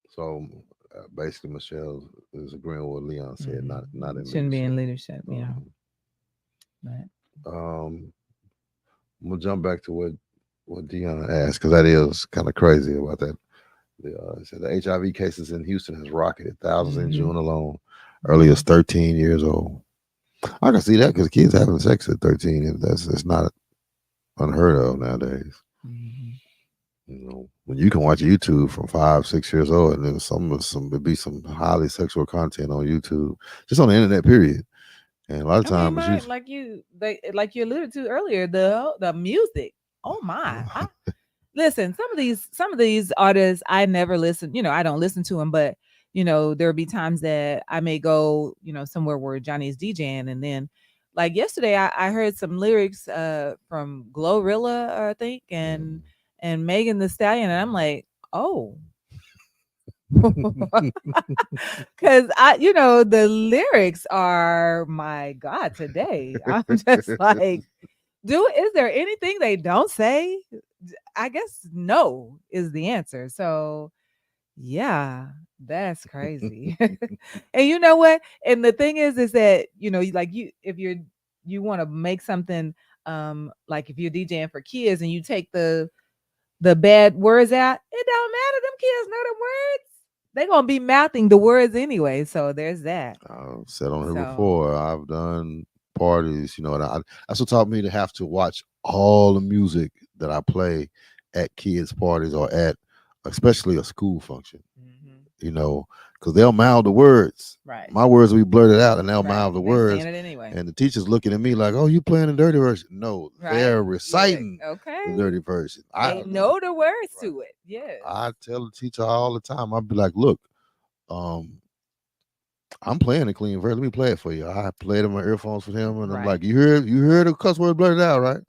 Speaker 1: So basically, Michelle is agreeing with what Leon said. Not in
Speaker 2: shouldn't be
Speaker 1: leadership.
Speaker 2: in leadership,
Speaker 1: Um,
Speaker 2: But
Speaker 1: um, I'm gonna jump back to what Dion asked because that is kind of crazy about that. It said the HIV cases in Houston has rocketed thousands in
Speaker 2: mhm,
Speaker 1: June alone. Early as
Speaker 2: mhm.
Speaker 1: 13 years old. I can see that because kids having sex at 13, that's it's not unheard of nowadays.
Speaker 2: Mhm.
Speaker 1: When you can watch YouTube from 5, 6 years old, and then some there be some highly sexual content on YouTube, just on the internet. Period. And a lot of
Speaker 2: I mean,
Speaker 1: times, you
Speaker 2: my like you alluded to earlier, the music. Oh my! Listen, some of these artists I never listen. I don't listen to them, but there'll be times that I may go, somewhere where Johnny's DJing, and then like yesterday, I heard some lyrics from Glorilla, I think, and Megan the Stallion, and I'm like, oh. Cause the lyrics are my God today. I'm just like, is there anything they don't say? I guess no is the answer. So yeah, that's crazy. And you know what? And the thing is that, like if you want to make something like if you're DJing for kids and you take the bad words out, it don't matter. Them kids know the words. They're gonna be mouthing the words anyway. So there's that.
Speaker 1: I've said on here
Speaker 2: So
Speaker 1: before. I've done parties, and that's what taught me to have to watch all the music that I play at kids' parties or at, especially a school function.
Speaker 2: mhm.
Speaker 1: You know, because they'll mouth the words.
Speaker 2: Right.
Speaker 1: My words will be blurted out, and they'll
Speaker 2: Right.
Speaker 1: mouth the
Speaker 2: They saying
Speaker 1: words.
Speaker 2: it anyway.
Speaker 1: And the teacher's looking at me like, "Oh, you playing the dirty version?" No, they're
Speaker 2: Right? Look,
Speaker 1: reciting the
Speaker 2: okay.
Speaker 1: dirty version.
Speaker 2: They know the words to it. Yes.
Speaker 1: I tell the teacher all the time. I'll be like, "Look, um, I'm playing a clean version. Let me play it for you." I played in my earphones for him, and I'm
Speaker 2: Right.
Speaker 1: like, "You heard the cuss word blurted out, right?"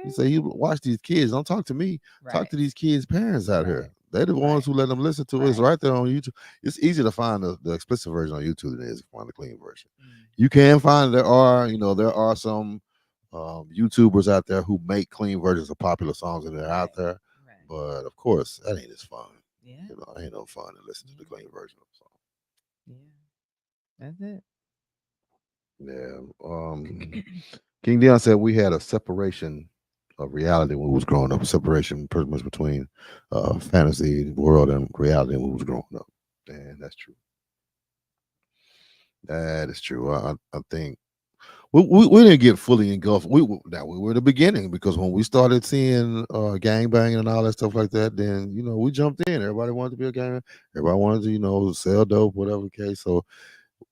Speaker 1: He
Speaker 2: Okay.
Speaker 1: say, "You watch these kids. Don't talk to me. Talk
Speaker 2: Right.
Speaker 1: to these kids' parents out
Speaker 2: Right.
Speaker 1: here. They're the ones
Speaker 2: Right.
Speaker 1: who let them listen to it. It's
Speaker 2: Right.
Speaker 1: right there on YouTube. It's easy to find the explicit version on YouTube than it is to find the clean version.
Speaker 2: Mm.
Speaker 1: You can find there are some YouTubers out there who make clean versions of popular songs, and they're out
Speaker 2: Right.
Speaker 1: there.
Speaker 2: Right.
Speaker 1: But of course, that ain't as fun.
Speaker 2: Yeah.
Speaker 1: Ain't no fun to listen to the
Speaker 2: Yeah.
Speaker 1: clean version of a song.
Speaker 2: Yeah. That's it.
Speaker 1: Yeah. King Dion said we had a separation of reality when we was growing up. A separation pretty much between fantasy world and reality when we was growing up. And that's true. That is true. I think we didn't get fully engulfed. That we were the beginning because when we started seeing gang banging and all that stuff like that, then we jumped in. Everybody wanted to be a gang. Everybody wanted to sell dope, whatever the case. So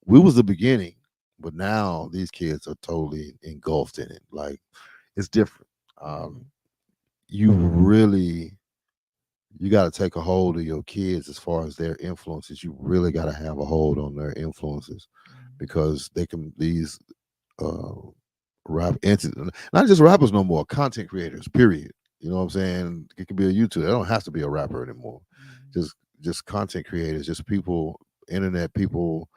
Speaker 1: we was the beginning, but now these kids are totally engulfed in it. Like it's different. Um,
Speaker 2: Mhm.
Speaker 1: you really you got to take a hold of your kids as far as their influences. You really got to have a hold on their influences
Speaker 2: Mhm.
Speaker 1: because they can these uh, rap entities, not just rappers no more, content creators. Period. You know what I'm saying? It could be a YouTuber. They don't have to be a rapper anymore.
Speaker 2: Mhm.
Speaker 1: Just content creators, just people, internet people.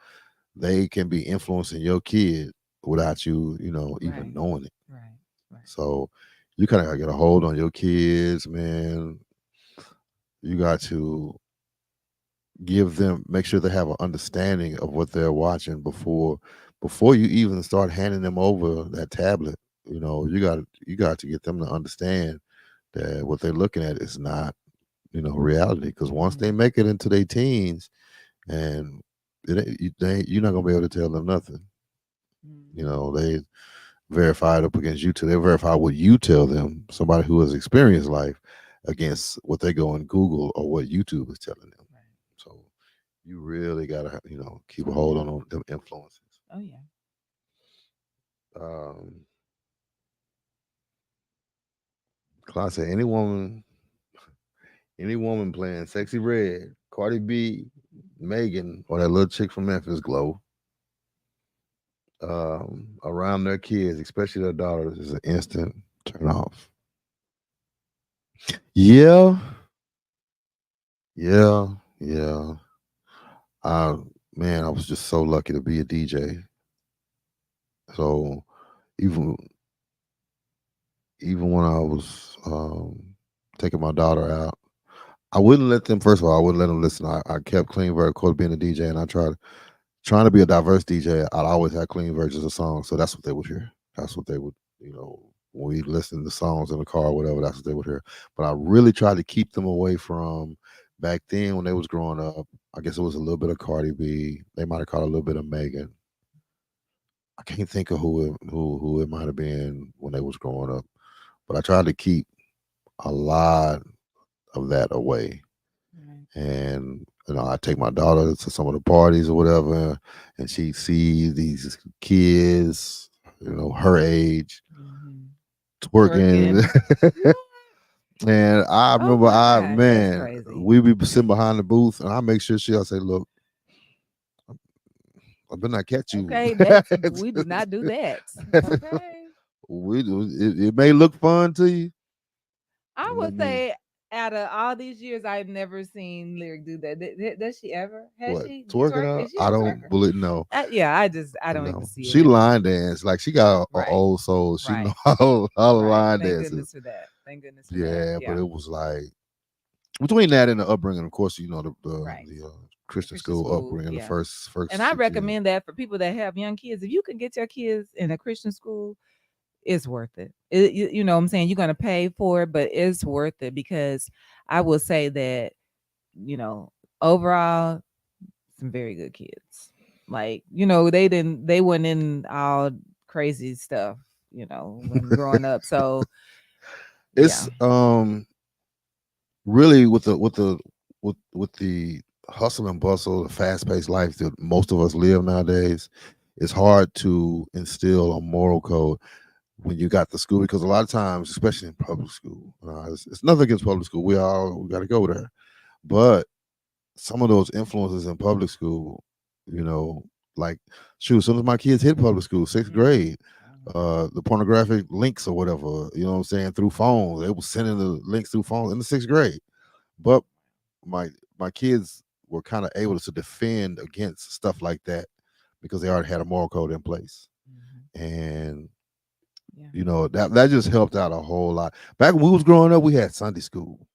Speaker 1: They can be influencing your kid without you, even
Speaker 2: Right.
Speaker 1: knowing it.
Speaker 2: Right. Right.
Speaker 1: So you kind of got to get a hold on your kids, man. You got to give them make sure they have an understanding of what they're watching before you even start handing them over that tablet. You got to get them to understand that what they're looking at is not reality, because once they
Speaker 2: Mhm.
Speaker 1: make it into their teens, and you're not gonna be able to tell them nothing.
Speaker 2: Mhm.
Speaker 1: They verify it up against you too. They verify what you tell them, somebody who has experienced life, against what they go and Google or what YouTube is telling them.
Speaker 2: Right.
Speaker 1: So you really gotta, keep a
Speaker 2: Oh
Speaker 1: hold
Speaker 2: yeah.
Speaker 1: on them influences.
Speaker 2: Oh yeah.
Speaker 1: Um, Class said any woman playing Sexy Red, Cardi B, Megan, or that little chick from Memphis, Glow, around their kids, especially their daughters, is an instant turn off. Yeah, yeah, yeah. I Man, I was just so lucky to be a DJ. So even even when I was taking my daughter out, I wouldn't let them. First of all, I wouldn't let them listen. I kept clean very close being a DJ, and I tried trying to be a diverse DJ. I'd always have clean versions of songs, so that's what they would hear. That's what they would, when we listen to songs in the car or whatever. That's what they would hear. But I really tried to keep them away from back then when they was growing up. I guess it was a little bit of Cardi B. They might have caught a little bit of Megan. I can't think of who it might have been when they was growing up. But I tried to keep a lot of that away.
Speaker 2: Right.
Speaker 1: And I take my daughter to some of the parties or whatever, and she sees these kids, her age,
Speaker 2: Mhm.
Speaker 1: twerking.
Speaker 2: Twerking. What?
Speaker 1: And I
Speaker 2: Oh
Speaker 1: remember,
Speaker 2: my
Speaker 1: I
Speaker 2: gosh, that's
Speaker 1: man,
Speaker 2: crazy.
Speaker 1: we be sitting behind the booth, and I make sure I say, "Look, I better not catch you."
Speaker 2: Okay, that's we do not do that. Okay.
Speaker 1: It may look fun to you.
Speaker 2: I
Speaker 1: Let
Speaker 2: would
Speaker 1: me
Speaker 2: say out of all these years, I've never seen Lyric do that. Does she ever? Has
Speaker 1: what
Speaker 2: she
Speaker 1: twerking
Speaker 2: twerk?
Speaker 1: out.
Speaker 2: Is she
Speaker 1: I
Speaker 2: a
Speaker 1: don't
Speaker 2: twerker?
Speaker 1: believe no.
Speaker 2: Yeah, I don't even
Speaker 1: No,
Speaker 2: see it
Speaker 1: she
Speaker 2: ever.
Speaker 1: line dance like she got a
Speaker 2: Right,
Speaker 1: old soul. She know
Speaker 2: right,
Speaker 1: all the
Speaker 2: right.
Speaker 1: line
Speaker 2: Thank
Speaker 1: dances.
Speaker 2: goodness for that. Thank goodness for that.
Speaker 1: Yeah, but
Speaker 2: Yeah,
Speaker 1: it was like between that and the upbringing, of course,
Speaker 2: right.
Speaker 1: the
Speaker 2: The
Speaker 1: Christian
Speaker 2: Christian
Speaker 1: school
Speaker 2: school,
Speaker 1: upbringing, the
Speaker 2: yeah. And
Speaker 1: first
Speaker 2: I
Speaker 1: 6 years.
Speaker 2: recommend that for people that have young kids. If you can get your kids in a Christian school, it's worth it. You know what I'm saying? You're gonna pay for it, but it's worth it because I will say that, you know, overall, some very good kids. Like, they went in all crazy stuff, when growing up. So yeah.
Speaker 1: It's really with the hustle and bustle, the fast paced life that most of us live nowadays. It's hard to instill a moral code when you got the school, because a lot of times, especially in public school, it's nothing against public school. We got to go there, but some of those influences in public school, you know, like shoot, as soon as my kids hit public school, sixth
Speaker 2: Mhm.
Speaker 1: grade, the pornographic links or whatever, what I'm saying, through phones, they were sending the links through phones in the sixth grade. But my my kids were kind of able to defend against stuff like that because they already had a moral code in place.
Speaker 2: Mhm.
Speaker 1: And
Speaker 2: Yeah.
Speaker 1: that just helped out a whole lot. Back when we was growing up, we had Sunday school.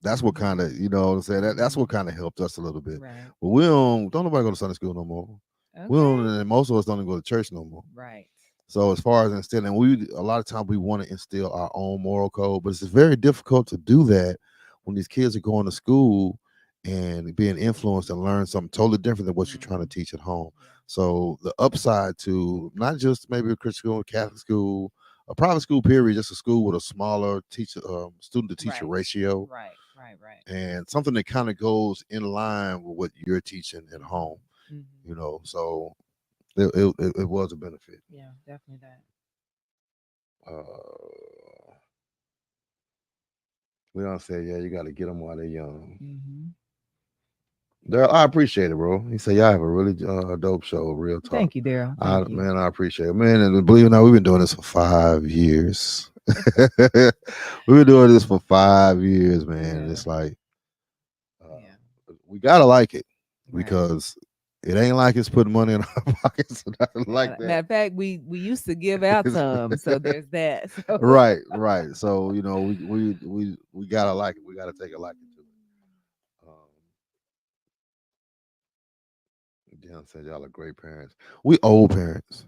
Speaker 1: That's what kind
Speaker 2: Mhm.
Speaker 1: of, what I'm saying. That's what
Speaker 2: Mhm.
Speaker 1: kind of helped us a little bit.
Speaker 2: Right.
Speaker 1: But we don't nobody go to Sunday school no more. We don't,
Speaker 2: Okay.
Speaker 1: and most of us don't even go to church no more.
Speaker 2: Right.
Speaker 1: So as far as instilling, we a lot of times we want to instill our own moral code, but it's very difficult to do that when these kids are going to school and being influenced and learn something totally different than what you're trying to
Speaker 2: Mhm.
Speaker 1: teach at home.
Speaker 2: Yeah.
Speaker 1: So the upside to not just maybe a Christian school, a Catholic school, a private school, period, just a school with a smaller teacher student to teacher
Speaker 2: Right.
Speaker 1: ratio,
Speaker 2: Right. Right. Right.
Speaker 1: and something that kind of goes in line with what you're teaching at home.
Speaker 2: Mhm. Mhm.
Speaker 1: So it was a benefit.
Speaker 2: Yeah, definitely that.
Speaker 1: Uh, we don't say, yeah, you got to get them while they're young.
Speaker 2: Mhm.
Speaker 1: Daryl, I appreciate it, bro. He said, y'all have a really dope show, real talk.
Speaker 2: Thank you, Daryl. Thank you.
Speaker 1: Man, I appreciate it. Man, and believe it or not, we've been doing this for 5 years. We've been doing this for 5 years, man. And
Speaker 2: Yeah.
Speaker 1: it's like,
Speaker 2: Yeah.
Speaker 1: we got to like it
Speaker 2: Right.
Speaker 1: because it ain't like it's putting money in our pockets or nothing like
Speaker 2: Yeah.
Speaker 1: that.
Speaker 2: Matter of fact, we used to give out some, so there's that. So
Speaker 1: Right, right. So, we got to like it. We got to take a liking to it. Dion said y'all are great parents. We old parents.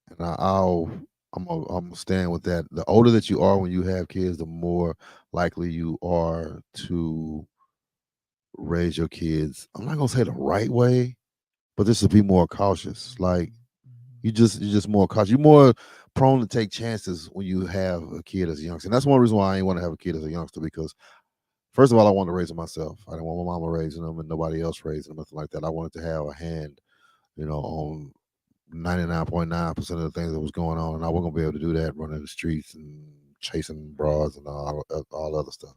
Speaker 1: And I'm gonna stand with that. The older that you are when you have kids, the more likely you are to raise your kids. I'm not gonna say the right way, but just to be more cautious. Like
Speaker 2: Mhm. Mhm.
Speaker 1: you're just more cautious. You're more prone to take chances when you have a kid as a youngster. And that's one reason why I ain't want to have a kid as a youngster because first of all, I wanted to raise them myself. I didn't want my mama raising them and nobody else raising them, nothing like that. I wanted to have a hand, on 99.9% of the things that was going on, and I wasn't gonna be able to do that running the streets and chasing broads and all other stuff.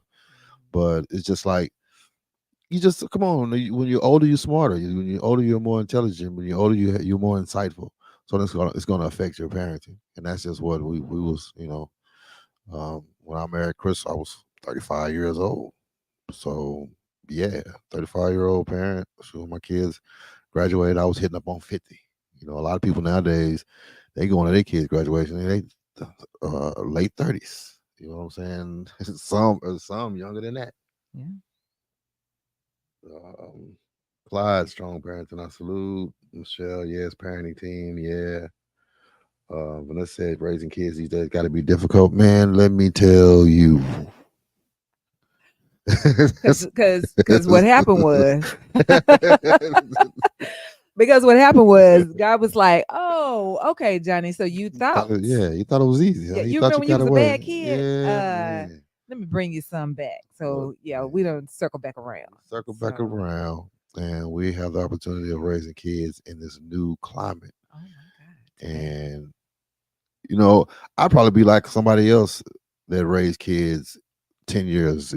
Speaker 1: But it's just like you just come on. When you're older, you're smarter. When you're older, you're more intelligent. When you're older, you're more insightful. So it's gonna affect your parenting, and that's just what we was. When I married Chris, I was 35 years old. So yeah, 35-year-old parent. So when my kids graduated, I was hitting up on 50. A lot of people nowadays they going to their kids' graduation and they late 30s. You know what I'm saying? Some younger than that.
Speaker 2: Yeah.
Speaker 1: Um, Clyde, strong parenting. I salute Michelle. Yes, parenting team. Yeah. Vanessa said raising kids these days got to be difficult. Man, let me tell you.
Speaker 2: Because what happened was because what happened was God was like, "Oh, okay, Johnny. So you thought,
Speaker 1: Yeah, you thought it was easy, huh?
Speaker 2: yeah,
Speaker 1: You
Speaker 2: you
Speaker 1: thought
Speaker 2: remember
Speaker 1: you
Speaker 2: when you
Speaker 1: got
Speaker 2: was a
Speaker 1: away.
Speaker 2: bad kid?
Speaker 1: Yeah, man.
Speaker 2: Let me bring you some back.
Speaker 1: Look,
Speaker 2: So yeah, we
Speaker 1: man.
Speaker 2: don't circle back around.
Speaker 1: Circle back
Speaker 2: So,
Speaker 1: around, and we have the opportunity of raising kids in this new climate.
Speaker 2: oh my God, today,
Speaker 1: And you know, I'd probably be like somebody else that raised kids 10 years,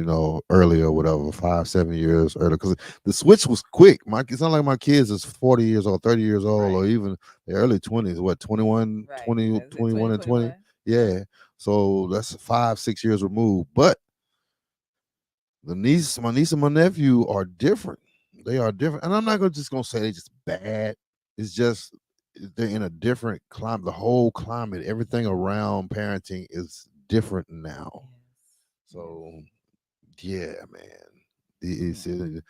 Speaker 1: earlier, or whatever, 5, 7 years earlier. Because the switch was quick. It's not like my kids is 40 years old, 30 years old, or
Speaker 2: right,
Speaker 1: even the early 20s. What, 21,
Speaker 2: right.
Speaker 1: 20,
Speaker 2: That's it.
Speaker 1: 21, and 20?
Speaker 2: 2021. Yeah.
Speaker 1: Yeah. So that's 5, 6 years removed. But my niece and my nephew are different. They are different, and I'm not just gonna say they're just bad. It's just they're in a different climate. The whole climate, everything around parenting is different now.
Speaker 2: Yes. Yes.
Speaker 1: So yeah, man, it's
Speaker 2: Yeah.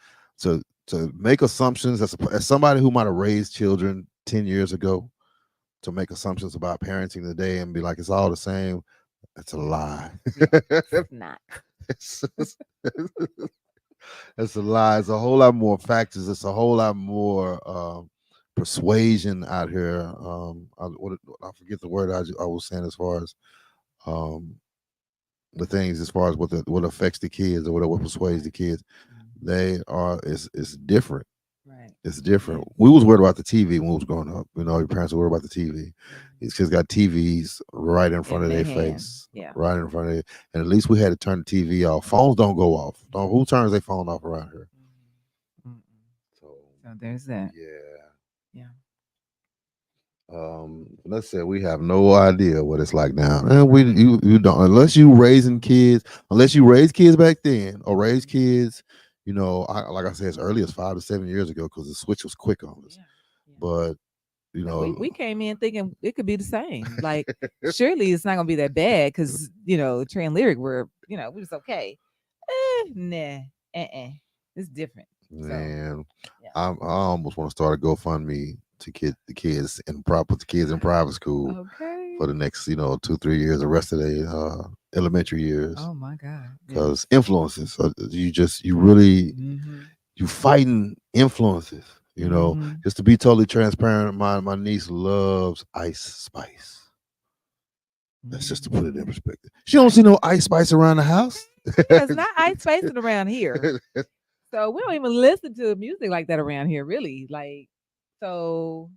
Speaker 1: to make assumptions as somebody who might have raised children 10 years ago to make assumptions about parenting today and be like it's all the same. That's a lie.
Speaker 2: Yeah. It's not.
Speaker 1: it's, It's a lie. It's a whole lot more factors. It's a whole lot more persuasion out here. I forget the word I was saying as far as um, the things as far as what affects the kids or what persuades the
Speaker 2: Right.
Speaker 1: kids.
Speaker 2: Mhm.
Speaker 1: They are it's different.
Speaker 2: Right.
Speaker 1: It's different.
Speaker 2: Yes.
Speaker 1: We was worried about the TV when we was growing up. Your parents were worried about the TV.
Speaker 2: Mhm.
Speaker 1: These kids got TVs right in front
Speaker 2: In
Speaker 1: of
Speaker 2: their
Speaker 1: their
Speaker 2: hand.
Speaker 1: face,
Speaker 2: Yeah.
Speaker 1: right in front of it. And at least we had to turn the TV off. Phones don't go off. Don't, who turns their phone off around here?
Speaker 2: Mhm. Mm-mm.
Speaker 1: So
Speaker 2: So there's that.
Speaker 1: yeah.
Speaker 2: Yeah.
Speaker 1: Let's say we have no idea what it's like now. And
Speaker 2: Right.
Speaker 1: you don't unless you raise kids back then or raise
Speaker 2: Mhm.
Speaker 1: kids, like I said, as early as 5 to 7 years ago, because the switch was quick on us.
Speaker 2: Yeah. Yeah.
Speaker 1: But you
Speaker 2: Because we
Speaker 1: know,
Speaker 2: we came in thinking it could be the same. Like, surely it's not gonna be that bad because Trey and Lyric were, we was okay. Nah, it's different. So
Speaker 1: man,
Speaker 2: yeah.
Speaker 1: I almost want to start a GoFundMe to get the kids put the kids in private school
Speaker 2: Okay.
Speaker 1: for the next 2 3 years, the rest of their elementary years,
Speaker 2: Oh my God. Yes.
Speaker 1: because influences. You really
Speaker 2: Mm-hmm.
Speaker 1: You fighting influences.
Speaker 2: Mhm.
Speaker 1: Just to be totally transparent, my niece loves Ice Spice. That's just to put it in
Speaker 2: Mhm.
Speaker 1: perspective. She don't see no Ice Spice around the house.
Speaker 2: Yeah, it's not ice spacing around here. So we don't even listen to music like that around here, really. Like, so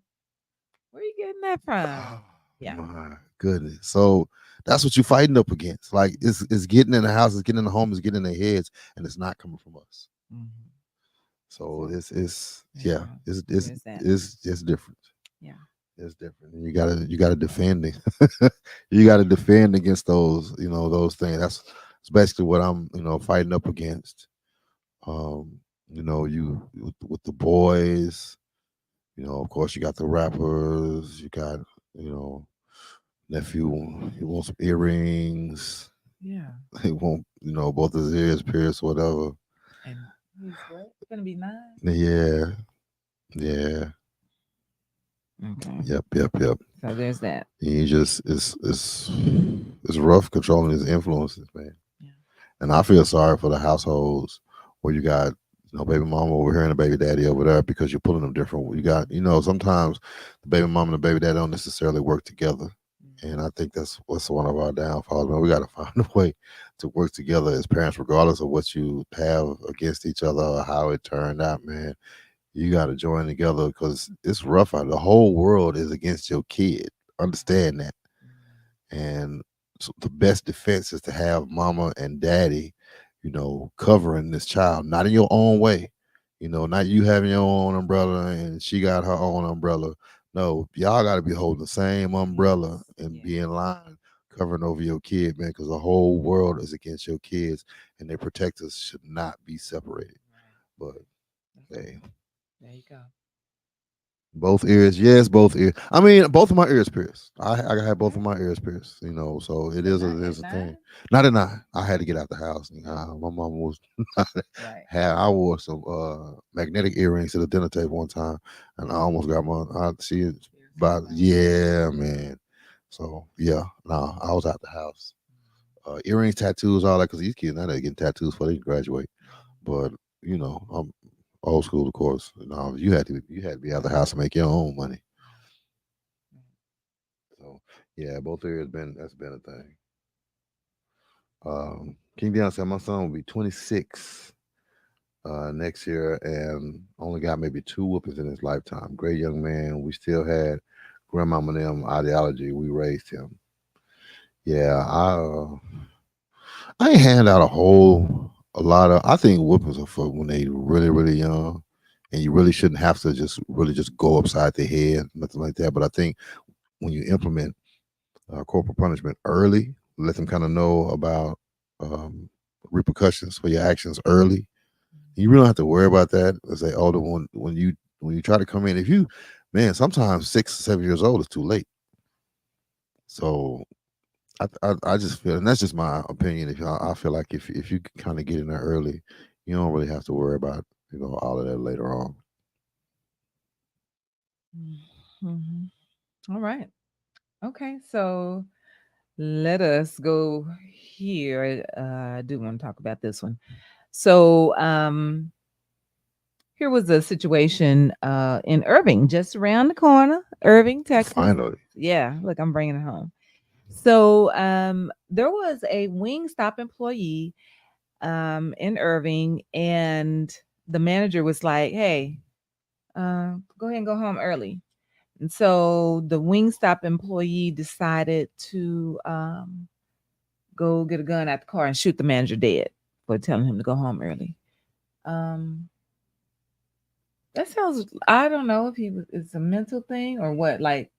Speaker 2: where you getting that from?
Speaker 1: Oh
Speaker 2: Yeah.
Speaker 1: my goodness. So that's what you're fighting up against. Like it's getting in the house, it's getting in the home, it's getting in their heads, and it's not coming from us.
Speaker 2: Mhm.
Speaker 1: So
Speaker 2: So
Speaker 1: it's
Speaker 2: there you
Speaker 1: yeah,
Speaker 2: go.
Speaker 1: it's
Speaker 2: So
Speaker 1: it's
Speaker 2: there's that.
Speaker 1: it's just different.
Speaker 2: Yeah.
Speaker 1: It's different. And you gotta defend it. You gotta defend against those things. That's basically what I'm fighting up against. Um, you with the boys, of course you got the rappers, you got, you know, nephew, he wants some earrings.
Speaker 2: Yeah.
Speaker 1: He want, both his ears pierced, whatever.
Speaker 2: And he's what? Gonna be 9?
Speaker 1: Yeah, yeah,
Speaker 2: Okay.
Speaker 1: yep.
Speaker 2: So there's that.
Speaker 1: He just it's rough controlling his influences, man.
Speaker 2: Yeah.
Speaker 1: And I feel sorry for the households where you got, baby mama over here and a baby daddy over there because you're pulling them different. You got, sometimes the baby mama and the baby daddy don't necessarily work together. And
Speaker 2: Mhm.
Speaker 1: I think that's what's one of our downfalls, man. We got to find a way to work together as parents, regardless of what you have against each other or how it turned out, man. You got to join together because it's rough out. The whole world is against your kid. Understand that.
Speaker 2: Mhm.
Speaker 1: And so the best defense is to have mama and daddy, covering this child, not in your own way. Not you having your own umbrella and she got her own umbrella. No, y'all got to be holding the same umbrella
Speaker 2: Yes.
Speaker 1: and
Speaker 2: Yeah.
Speaker 1: be in line covering over your kid, man, because the whole world is against your kids and their protectors should not be separated.
Speaker 2: Right.
Speaker 1: But
Speaker 2: That's
Speaker 1: hey,
Speaker 2: good. There you go.
Speaker 1: both ears, yes, both ears. I mean, both of my ears pierced. I had both
Speaker 2: Okay.
Speaker 1: of my ears pierced. So it
Speaker 2: But
Speaker 1: is
Speaker 2: not
Speaker 1: it
Speaker 2: at
Speaker 1: is a thing.
Speaker 2: 9.
Speaker 1: Not at night. I had to get out the house. My mom was
Speaker 2: Right.
Speaker 1: had. I wore some magnetic earrings to the dinner table one time, and I almost got my. I see it,
Speaker 2: Piercing.
Speaker 1: but yeah, man. So yeah, no, I was out the house. Earrings, tattoos, all that, because these kids now they're getting tattoos before they graduate.
Speaker 2: Mhm.
Speaker 1: But I'm old school, of course. You had to be out of the house and make your own money.
Speaker 2: Right.
Speaker 1: So yeah, both areas been that's been a thing. King Dion said my son will be 26 next year and only got maybe two whoopings in his lifetime. Great young man. We still had grandmama and them ideology. We raised him. Yeah, I ain't hand out a lot of. I think whoopings are for when they really really young, and you really shouldn't have to just go upside the head, nothing like that. But I think when you implement corporal punishment early, let them kind of know about um, repercussions for your actions early. You really don't have to worry about that. Let's say, oh, the one when you try to come in, if you, man, sometimes 6 7 years old is too late. So I just feel, and that's just my opinion. If I feel like if you kind of get in there early, you don't really have to worry about all of that later on.
Speaker 2: Mhm. All right. Okay. So let us go here. I do want to talk about this one. So, here was a situation in Irving, just around the corner, Irving, Texas.
Speaker 1: Finally,
Speaker 2: Yeah, look, I'm bringing it home. So, there was a Wingstop employee in Irving, and the manager was like, "Hey, go ahead and go home early." And so the Wingstop employee decided to go get a gun out the car and shoot the manager dead for telling him to go home early. Um, that sounds. I don't know if it's a mental thing or what. Like,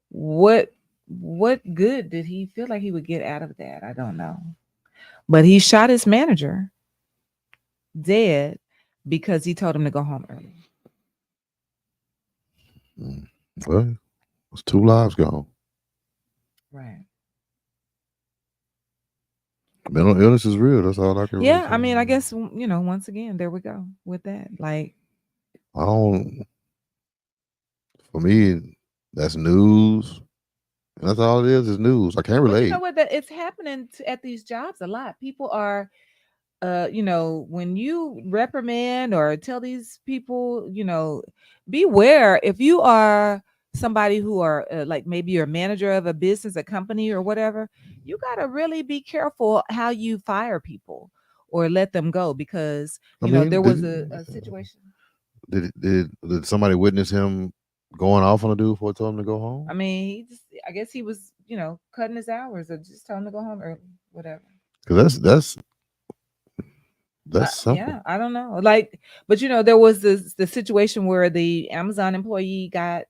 Speaker 2: what what good did he feel like he would get out of that? I don't know. But he shot his manager dead because he told him to go home early.
Speaker 1: mm. Well, it's two lives gone.
Speaker 2: Right.
Speaker 1: Mental illness is real. That's all I can really
Speaker 2: Yeah.
Speaker 1: say.
Speaker 2: I mean, I guess once again, there we go with that. Like,
Speaker 1: I don't. For me, that's news. And that's all it is news. I can't
Speaker 2: well, you know
Speaker 1: relate.
Speaker 2: what? That it's happening at these jobs a lot. People are. when you reprimand or tell these people, beware if you are somebody who are like maybe you're a manager of a business, a company or whatever, you got to really be careful how you fire people or let them go because,
Speaker 1: I mean,
Speaker 2: there was a situation.
Speaker 1: did somebody witness him going off on a dude before he told him to go
Speaker 2: I
Speaker 1: home?
Speaker 2: mean, I guess he was, cutting his hours or just telling him to go home early, whatever.
Speaker 1: Because that's
Speaker 2: Yeah,
Speaker 1: simple.
Speaker 2: I don't know. Like, but there was the situation where the Amazon employee got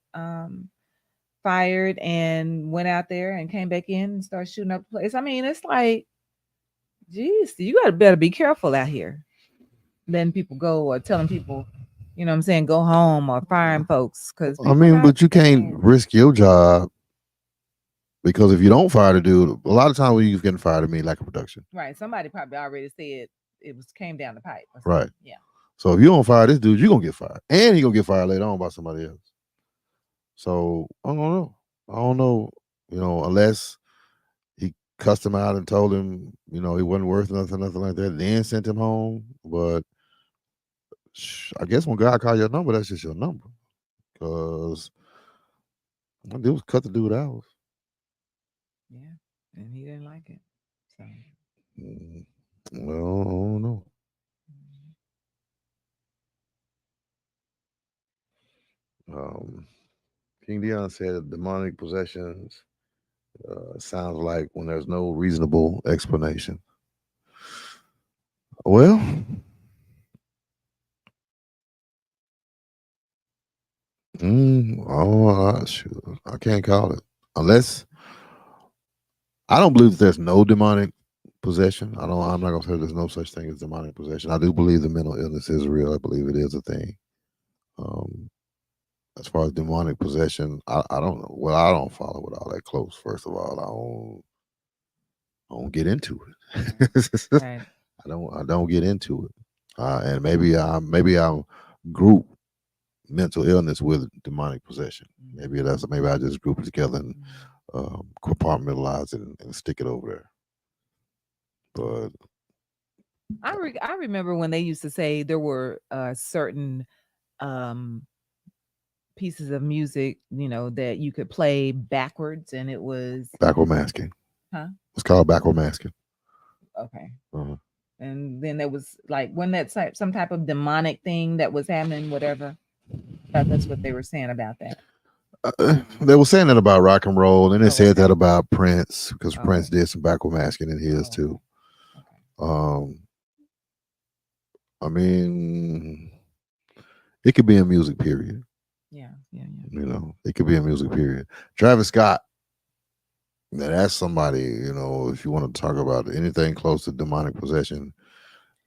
Speaker 2: fired and went out there and came back in and started shooting up the place. I mean, it's like, geez, you gotta better be careful out here, letting people go or telling people, what I'm saying, go home or firing folks because
Speaker 1: I
Speaker 2: people
Speaker 1: mean,
Speaker 2: got
Speaker 1: but you can't
Speaker 2: man.
Speaker 1: risk your job because if you don't fire the dude, a lot of times when you getting fired, it mean lack of production.
Speaker 2: Right. Somebody probably already said it was came down the pipe or
Speaker 1: Right.
Speaker 2: something. Yeah.
Speaker 1: So if you don't fire this dude, you're gonna get fired. And he gonna get fired later on by somebody else. So I don't know. I don't know, unless he cussed him out and told him, he wasn't worth nothing like that, then sent him home. But I guess when God call your number, that's just your number. Because my dude was cut the dude out.
Speaker 2: Yeah. And he didn't like it. So
Speaker 1: Mm, Well, I don't know.
Speaker 2: mhm.
Speaker 1: Um, King Dion said demonic possessions sounds like when there's no reasonable explanation. Well, shoot, I can't call it unless I don't believe that there's no demonic possession. I don't. I'm not gonna say there's no such thing as demonic possession. I do believe the mental illness is real. I believe it is a thing. Um, as far as demonic possession, I don't know. Well, I don't follow it all that close. First of all, I don't get into
Speaker 2: Right.
Speaker 1: it.
Speaker 2: Right.
Speaker 1: I don't get into it. And maybe I group mental illness with demonic possession.
Speaker 2: Mhm.
Speaker 1: Maybe I just group it together and
Speaker 2: Mhm.
Speaker 1: compartmentalize it and stick it over there. But
Speaker 2: I remember when they used to say there were certain um pieces of music, that you could play backwards and it was
Speaker 1: backward masking.
Speaker 2: huh?
Speaker 1: It's called backward masking.
Speaker 2: Okay.
Speaker 1: Uh-huh.
Speaker 2: And then there was like when that type some type of demonic thing that was happening, whatever. I thought that's what they were saying about that.
Speaker 1: They were saying that about rock and roll, and they
Speaker 2: Oh,
Speaker 1: said that
Speaker 2: okay.
Speaker 1: about Prince because
Speaker 2: Oh,
Speaker 1: Prince did some backward masking in his
Speaker 2: oh,
Speaker 1: too.
Speaker 2: okay. Okay.
Speaker 1: Um, I mean, it could be in music. Period.
Speaker 2: Yeah, yeah, yeah.
Speaker 1: It could be in music. Period. Travis Scott. Now that's somebody. If you want to talk about anything close to demonic possession,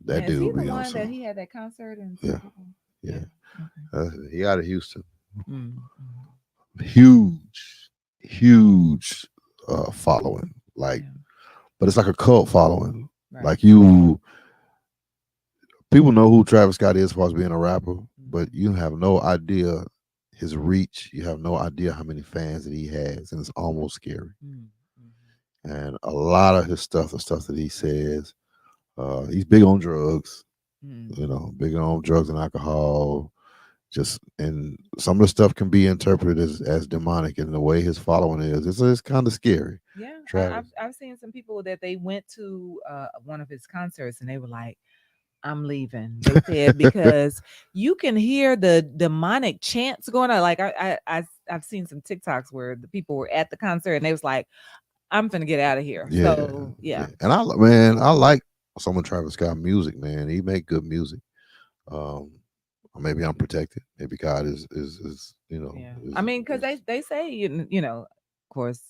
Speaker 1: that
Speaker 2: Now, is he
Speaker 1: dude
Speaker 2: the
Speaker 1: be on
Speaker 2: one that
Speaker 1: some.
Speaker 2: he had that concert and some
Speaker 1: Yeah,
Speaker 2: people?
Speaker 1: yeah.
Speaker 2: Yeah. Okay.
Speaker 1: He out of Houston.
Speaker 2: Mm, mm.
Speaker 1: Huge, huge following. Like,
Speaker 2: Yeah.
Speaker 1: but it's like a cult following.
Speaker 2: Right.
Speaker 1: Like people know who Travis Scott is as far as being a rapper, but
Speaker 2: Mhm.
Speaker 1: you have no idea his reach. You have no idea how many fans that he has, and it's almost scary.
Speaker 2: Mm, mhm.
Speaker 1: And a lot of his stuff, the stuff that he says, he's big on drugs.
Speaker 2: Mm.
Speaker 1: Big on drugs and alcohol. Just and some of the stuff can be interpreted as demonic, and the way his following is, it's kind of scary.
Speaker 2: Yeah, I've
Speaker 1: Travis,
Speaker 2: I've seen some people that they went to one of his concerts and they were like, "I'm leaving." They said because you can hear the demonic chants going on. Like I've seen some TikToks where the people were at the concert and they was like, "I'm finna get out of here."
Speaker 1: yeah,
Speaker 2: So
Speaker 1: yeah.
Speaker 2: yeah,
Speaker 1: And man, I like some of Travis Scott music. Man, he make good music. Um, maybe I'm protected. Maybe God is
Speaker 2: yeah. I mean, because they say of course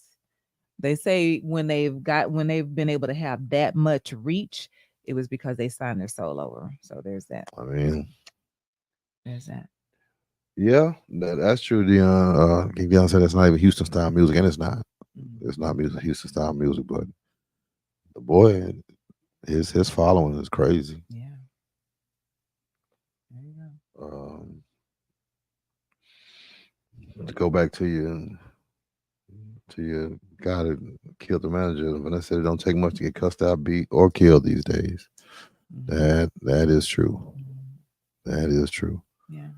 Speaker 2: they say when they've been able to have that much reach, it was because they signed their soul over. So there's that.
Speaker 1: I mean,
Speaker 2: There's that.
Speaker 1: yeah, that's true. Dion, King Dion said it's not even Houston style music, and it's not. It's
Speaker 2: Mhm.
Speaker 1: not music, Houston style music, but the boy, his following is crazy.
Speaker 2: Yeah. There you go.
Speaker 1: Um, to go back to your guy that killed the manager, Vanessa said it don't take much to get cussed out, beat, or killed these days.
Speaker 2: Mhm.
Speaker 1: That is true.
Speaker 2: Mhm.
Speaker 1: That is true.
Speaker 2: Yeah.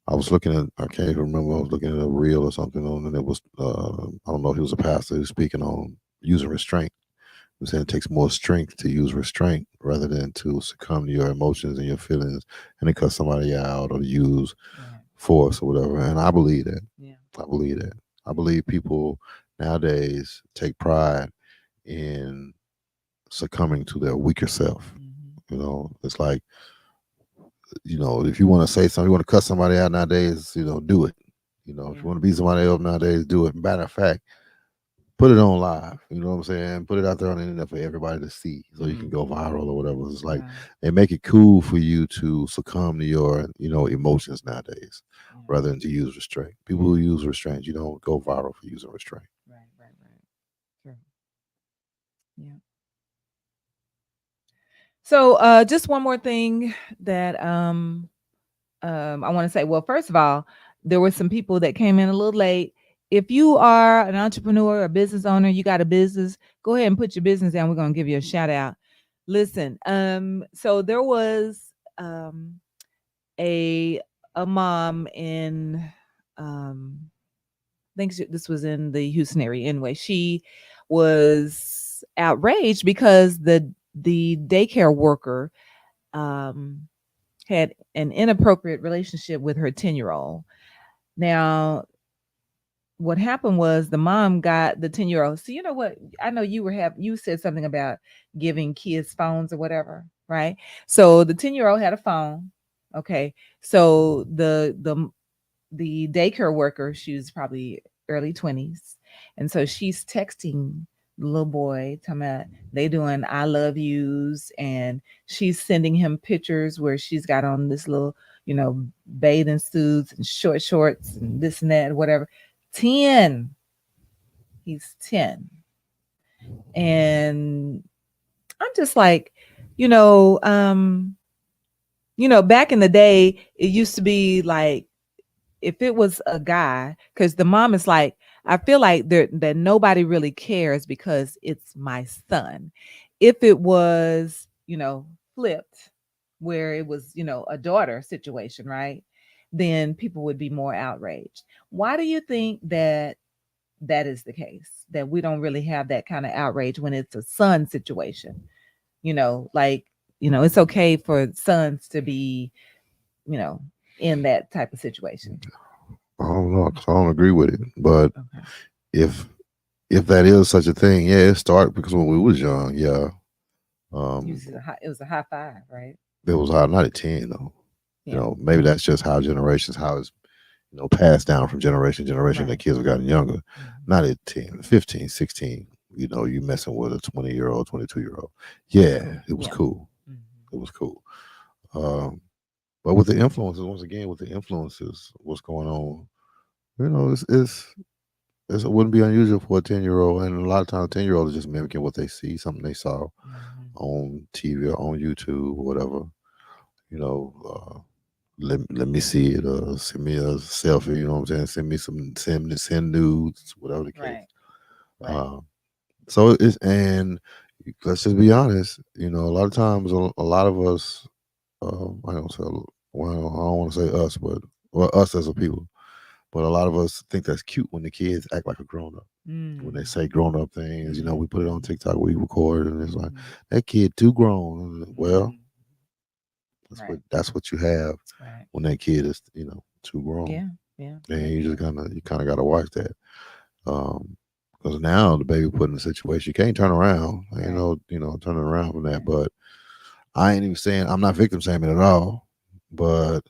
Speaker 1: I was looking at, I can't even remember, I was looking at a reel or something on, and it was, I don't know, he was a pastor, he was speaking on using restraint. He was saying it takes more strength to use restraint rather than to succumb to your emotions and your feelings and to cut somebody out or to use
Speaker 2: Right.
Speaker 1: force or whatever. And I believe that.
Speaker 2: Yeah.
Speaker 1: I believe that. I
Speaker 2: Yeah.
Speaker 1: believe people nowadays take pride in succumbing to their weaker self.
Speaker 2: Mhm.
Speaker 1: It's like, if you want to say something, you want to cut somebody out nowadays, do it. If you
Speaker 2: Yeah.
Speaker 1: want to beat somebody up nowadays, do it. Matter of fact, put it on live. You know what I'm saying? Put it out there on the internet for everybody to see so you can
Speaker 2: Mhm.
Speaker 1: go viral or whatever. It's like
Speaker 2: Right.
Speaker 1: they make it cool for you to succumb to your, emotions nowadays
Speaker 2: Yeah.
Speaker 1: rather than to use restraint. People
Speaker 2: Yeah.
Speaker 1: who use restraint, you don't go viral for using restraint.
Speaker 2: Right. Right. Right. True. Yeah. So, just one more thing that I want to say. Well, first of all, there were some people that came in a little late. If you are an entrepreneur, a business owner, you got a business, go ahead and put your business down. We're gonna give you a shout out. Listen, so there was a a mom in I think this was in the Houston area anyway. She was outraged because the daycare worker um had an inappropriate relationship with her 10-year-old. Now, what happened was the mom got the 10-year-old. So you know what? I know you said something about giving kids phones or whatever, right? So the 10-year-old had a phone. Okay. So the daycare worker, she was probably early 20s. And so she's texting the little boy, talking about they doing I love yous. And she's sending him pictures where she's got on this little, bathing suits and short shorts and this and that, whatever. 10. He's 10. And I'm just like, you know, um, back in the day, it used to be like if it was a guy, because the mom is like, I feel like that nobody really cares because it's my son. If it was, flipped, where it was, a daughter situation, right? Then people would be more outraged. Why do you think that is the case? That we don't really have that kind of outrage when it's a son situation? Like, it's okay for sons to be, you know, in that type of situation.
Speaker 1: I don't know, 'cause I don't agree with it. But
Speaker 2: Okay.
Speaker 1: if if that is such a thing, yeah, it started because when we was young, yeah. Um,
Speaker 2: It was a high five, right?
Speaker 1: it was hard, not at 10 though.
Speaker 2: Yeah.
Speaker 1: Maybe that's just how it's passed down from generation to generation. The
Speaker 2: Right.
Speaker 1: kids have gotten younger.
Speaker 2: Mhm.
Speaker 1: Not at 10, 15, 16. You messing with a 20-year old, 22-year old. Yeah,
Speaker 2: Cool.
Speaker 1: it was
Speaker 2: Yeah.
Speaker 1: cool.
Speaker 2: Mhm.
Speaker 1: It was cool. Um, but with the influences, once again, with the influences, what's going on? It wouldn't be unusual for a 10-year old, and a lot of times 10-year olds are just mimicking what they see, something they saw
Speaker 2: Mhm.
Speaker 1: on TV or on YouTube or whatever. You know, let me see it. Send me a selfie. You know what I'm saying? Send nudes, whatever the case.
Speaker 2: Right. Right.
Speaker 1: Uh, so it's and let's just be honest. A lot of times, a lot of us. I don't say. Well, I don't want to say us, but well, us as a people. But a lot of us think that's cute when the kids act like a grown up. When they
Speaker 2: Mm.
Speaker 1: say grown up things, we
Speaker 2: Mhm.
Speaker 1: put it on
Speaker 2: Mhm.
Speaker 1: TikTok, we record, and it's like
Speaker 2: Mhm.
Speaker 1: that kid too grown. Well,
Speaker 2: Mhm. Right.
Speaker 1: that's what you have
Speaker 2: Right.
Speaker 1: when that kid is too grown,
Speaker 2: Yeah. Yeah.
Speaker 1: and
Speaker 2: Very true.
Speaker 1: you kind of got to watch that. Because now the baby put in a situation you can't turn around. Ain't
Speaker 2: Right.
Speaker 1: no turning around from that.
Speaker 2: Right.
Speaker 1: But I ain't even saying I'm not victim shaming at all. But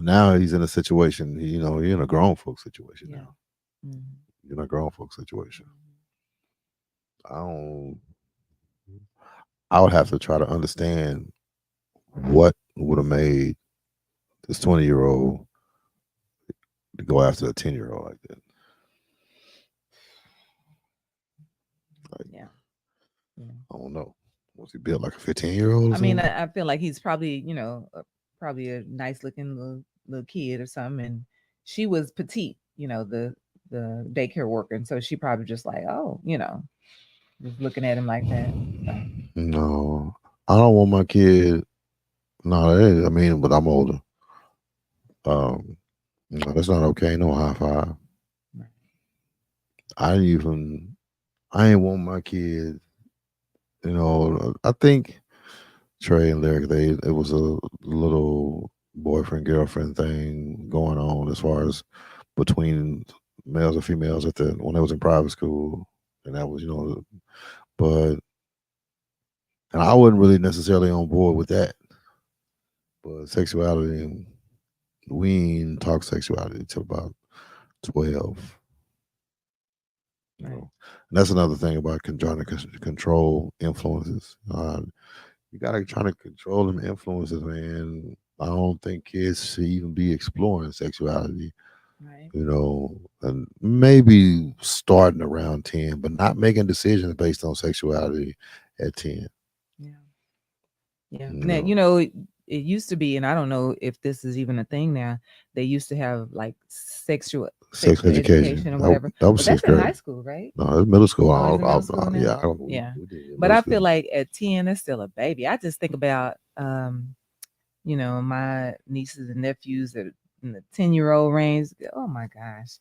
Speaker 1: now he's in a situation. He's in a grown folk situation
Speaker 2: Yeah.
Speaker 1: now.
Speaker 2: Mhm.
Speaker 1: You're in a grown folk situation.
Speaker 2: Mhm.
Speaker 1: I don't. I would have to try to understand what would have made this 20-year old to go after a 10-year old like that. Like
Speaker 2: Yeah. Yeah.
Speaker 1: I don't know. Was he built like a 15-year old or
Speaker 2: I mean,
Speaker 1: something?
Speaker 2: I feel like he's probably, probably a nice looking little kid or something. And she was petite, the daycare worker, and so she probably just like, oh, just looking at him like that. So
Speaker 1: No. I don't want my kid. No, I mean, but I'm older. Um, no, that's not okay. No high five.
Speaker 2: Right.
Speaker 1: I didn't even. I ain't want my kid. You know, I think Trey and Lyric, it was a little boyfriend girlfriend thing going on as far as between males and females at the when they was in private school, and that was but and I wasn't really necessarily on board with that. But sexuality, and we ain't talk sexuality till about 12. You
Speaker 2: Right.
Speaker 1: know, and that's another thing about trying to control influences. You gotta try to control them influences, man. I don't think kids should even be exploring sexuality,
Speaker 2: Right.
Speaker 1: and maybe starting around 10, but not making decisions based on sexuality at 10.
Speaker 2: Yeah. Yeah.
Speaker 1: You
Speaker 2: Now,
Speaker 1: know,
Speaker 2: it used to be, and I don't know if this is even a thing now. They used to have like
Speaker 1: sex
Speaker 2: sexual education
Speaker 1: education.
Speaker 2: or
Speaker 1: That,
Speaker 2: whatever.
Speaker 1: that was
Speaker 2: But that's
Speaker 1: sixth
Speaker 2: in
Speaker 1: grade.
Speaker 2: high school, right?
Speaker 1: No, it's middle school.
Speaker 2: Oh, is it middle school now?
Speaker 1: Yeah,
Speaker 2: Yeah.
Speaker 1: we did it in
Speaker 2: But
Speaker 1: middle
Speaker 2: I feel
Speaker 1: school.
Speaker 2: like at 10, that's still a baby. I just think about my nieces and nephews that in the 10-year-old range. Oh my gosh.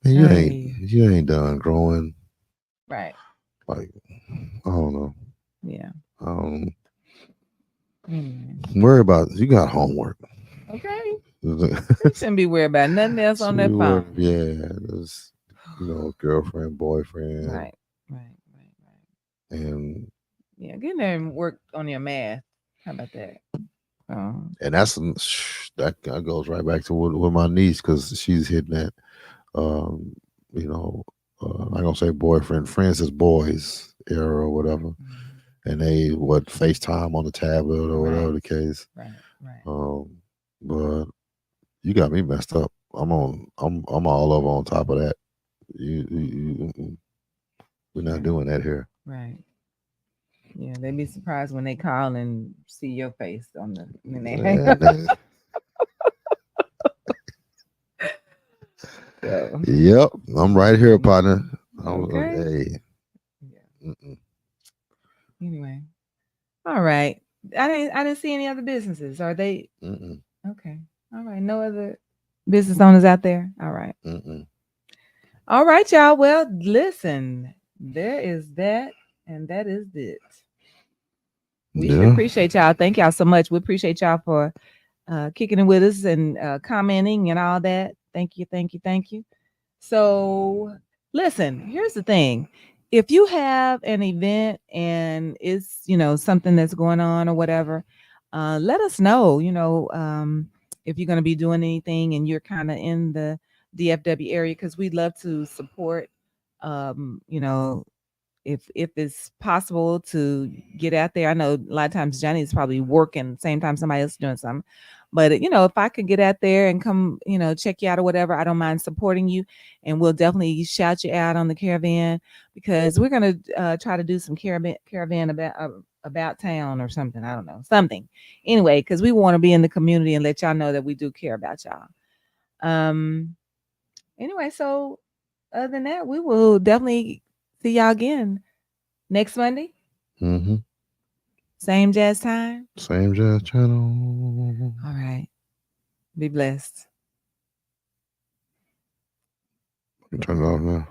Speaker 1: Man,
Speaker 2: Hey.
Speaker 1: you ain't done growing.
Speaker 2: Right.
Speaker 1: Like, I don't know.
Speaker 2: Yeah.
Speaker 1: I don't
Speaker 2: Anyway.
Speaker 1: worry about. You got homework.
Speaker 2: Okay. They
Speaker 1: Should
Speaker 2: shouldn't be worried about nothing else on their
Speaker 1: we worry?
Speaker 2: phone.
Speaker 1: Yeah, there's girlfriend, boyfriend,
Speaker 2: Right. Right. Right. Right.
Speaker 1: and
Speaker 2: Yeah. Get in there and work on your math. How about that? Um,
Speaker 1: and that goes right back to with my niece because she's hitting that. Um, you know, I'm not gonna say boyfriend, friends as boys era or whatever,
Speaker 2: mhm.
Speaker 1: and they what FaceTime on the tablet or whatever
Speaker 2: Right.
Speaker 1: the case.
Speaker 2: Right. Right.
Speaker 1: Um, but you got me messed up. I'm all over on top of that. We're not
Speaker 2: Right.
Speaker 1: doing that here.
Speaker 2: Right. Yeah, they'd be surprised when they call and see your face on the when they hang up.
Speaker 1: And,
Speaker 2: So,
Speaker 1: yep, I'm right here, partner.
Speaker 2: okay.
Speaker 1: Hey,
Speaker 2: Yeah.
Speaker 1: mm-mm,
Speaker 2: Anyway, all right. I didn't see any other businesses. Are they
Speaker 1: mm-mm,
Speaker 2: okay? All right. No other business owners out there. All right.
Speaker 1: mm-mm.
Speaker 2: All right, y'all. Well, listen. There is that, and that is it. We sure
Speaker 1: Yeah.
Speaker 2: appreciate y'all. Thank y'all so much. We appreciate y'all for kicking it with us and commenting and all that. Thank you, thank you, thank you. So, listen, here's the thing. If you have an event and it's, something that's going on or whatever, let us know, if you're going to be doing anything and you're kind of in the DFW area because we'd love to support, um, you know, if it's possible to get out there. I know a lot of times Johnny's probably working same time somebody else is doing something. But if I could get out there and come, check you out or whatever, I don't mind supporting you, and we'll definitely shout you out on the caravan because we're gonna try to do some caravan about town or something. I don't know something anyway because we want to be in the community and let y'all know that we do care about y'all. Um. Anyway, so other than that, we will definitely see y'all again next Monday,
Speaker 1: Mm-hmm.
Speaker 2: same jazz time.
Speaker 1: Same jazz channel.
Speaker 2: All right. Be blessed.
Speaker 1: You turn it off now.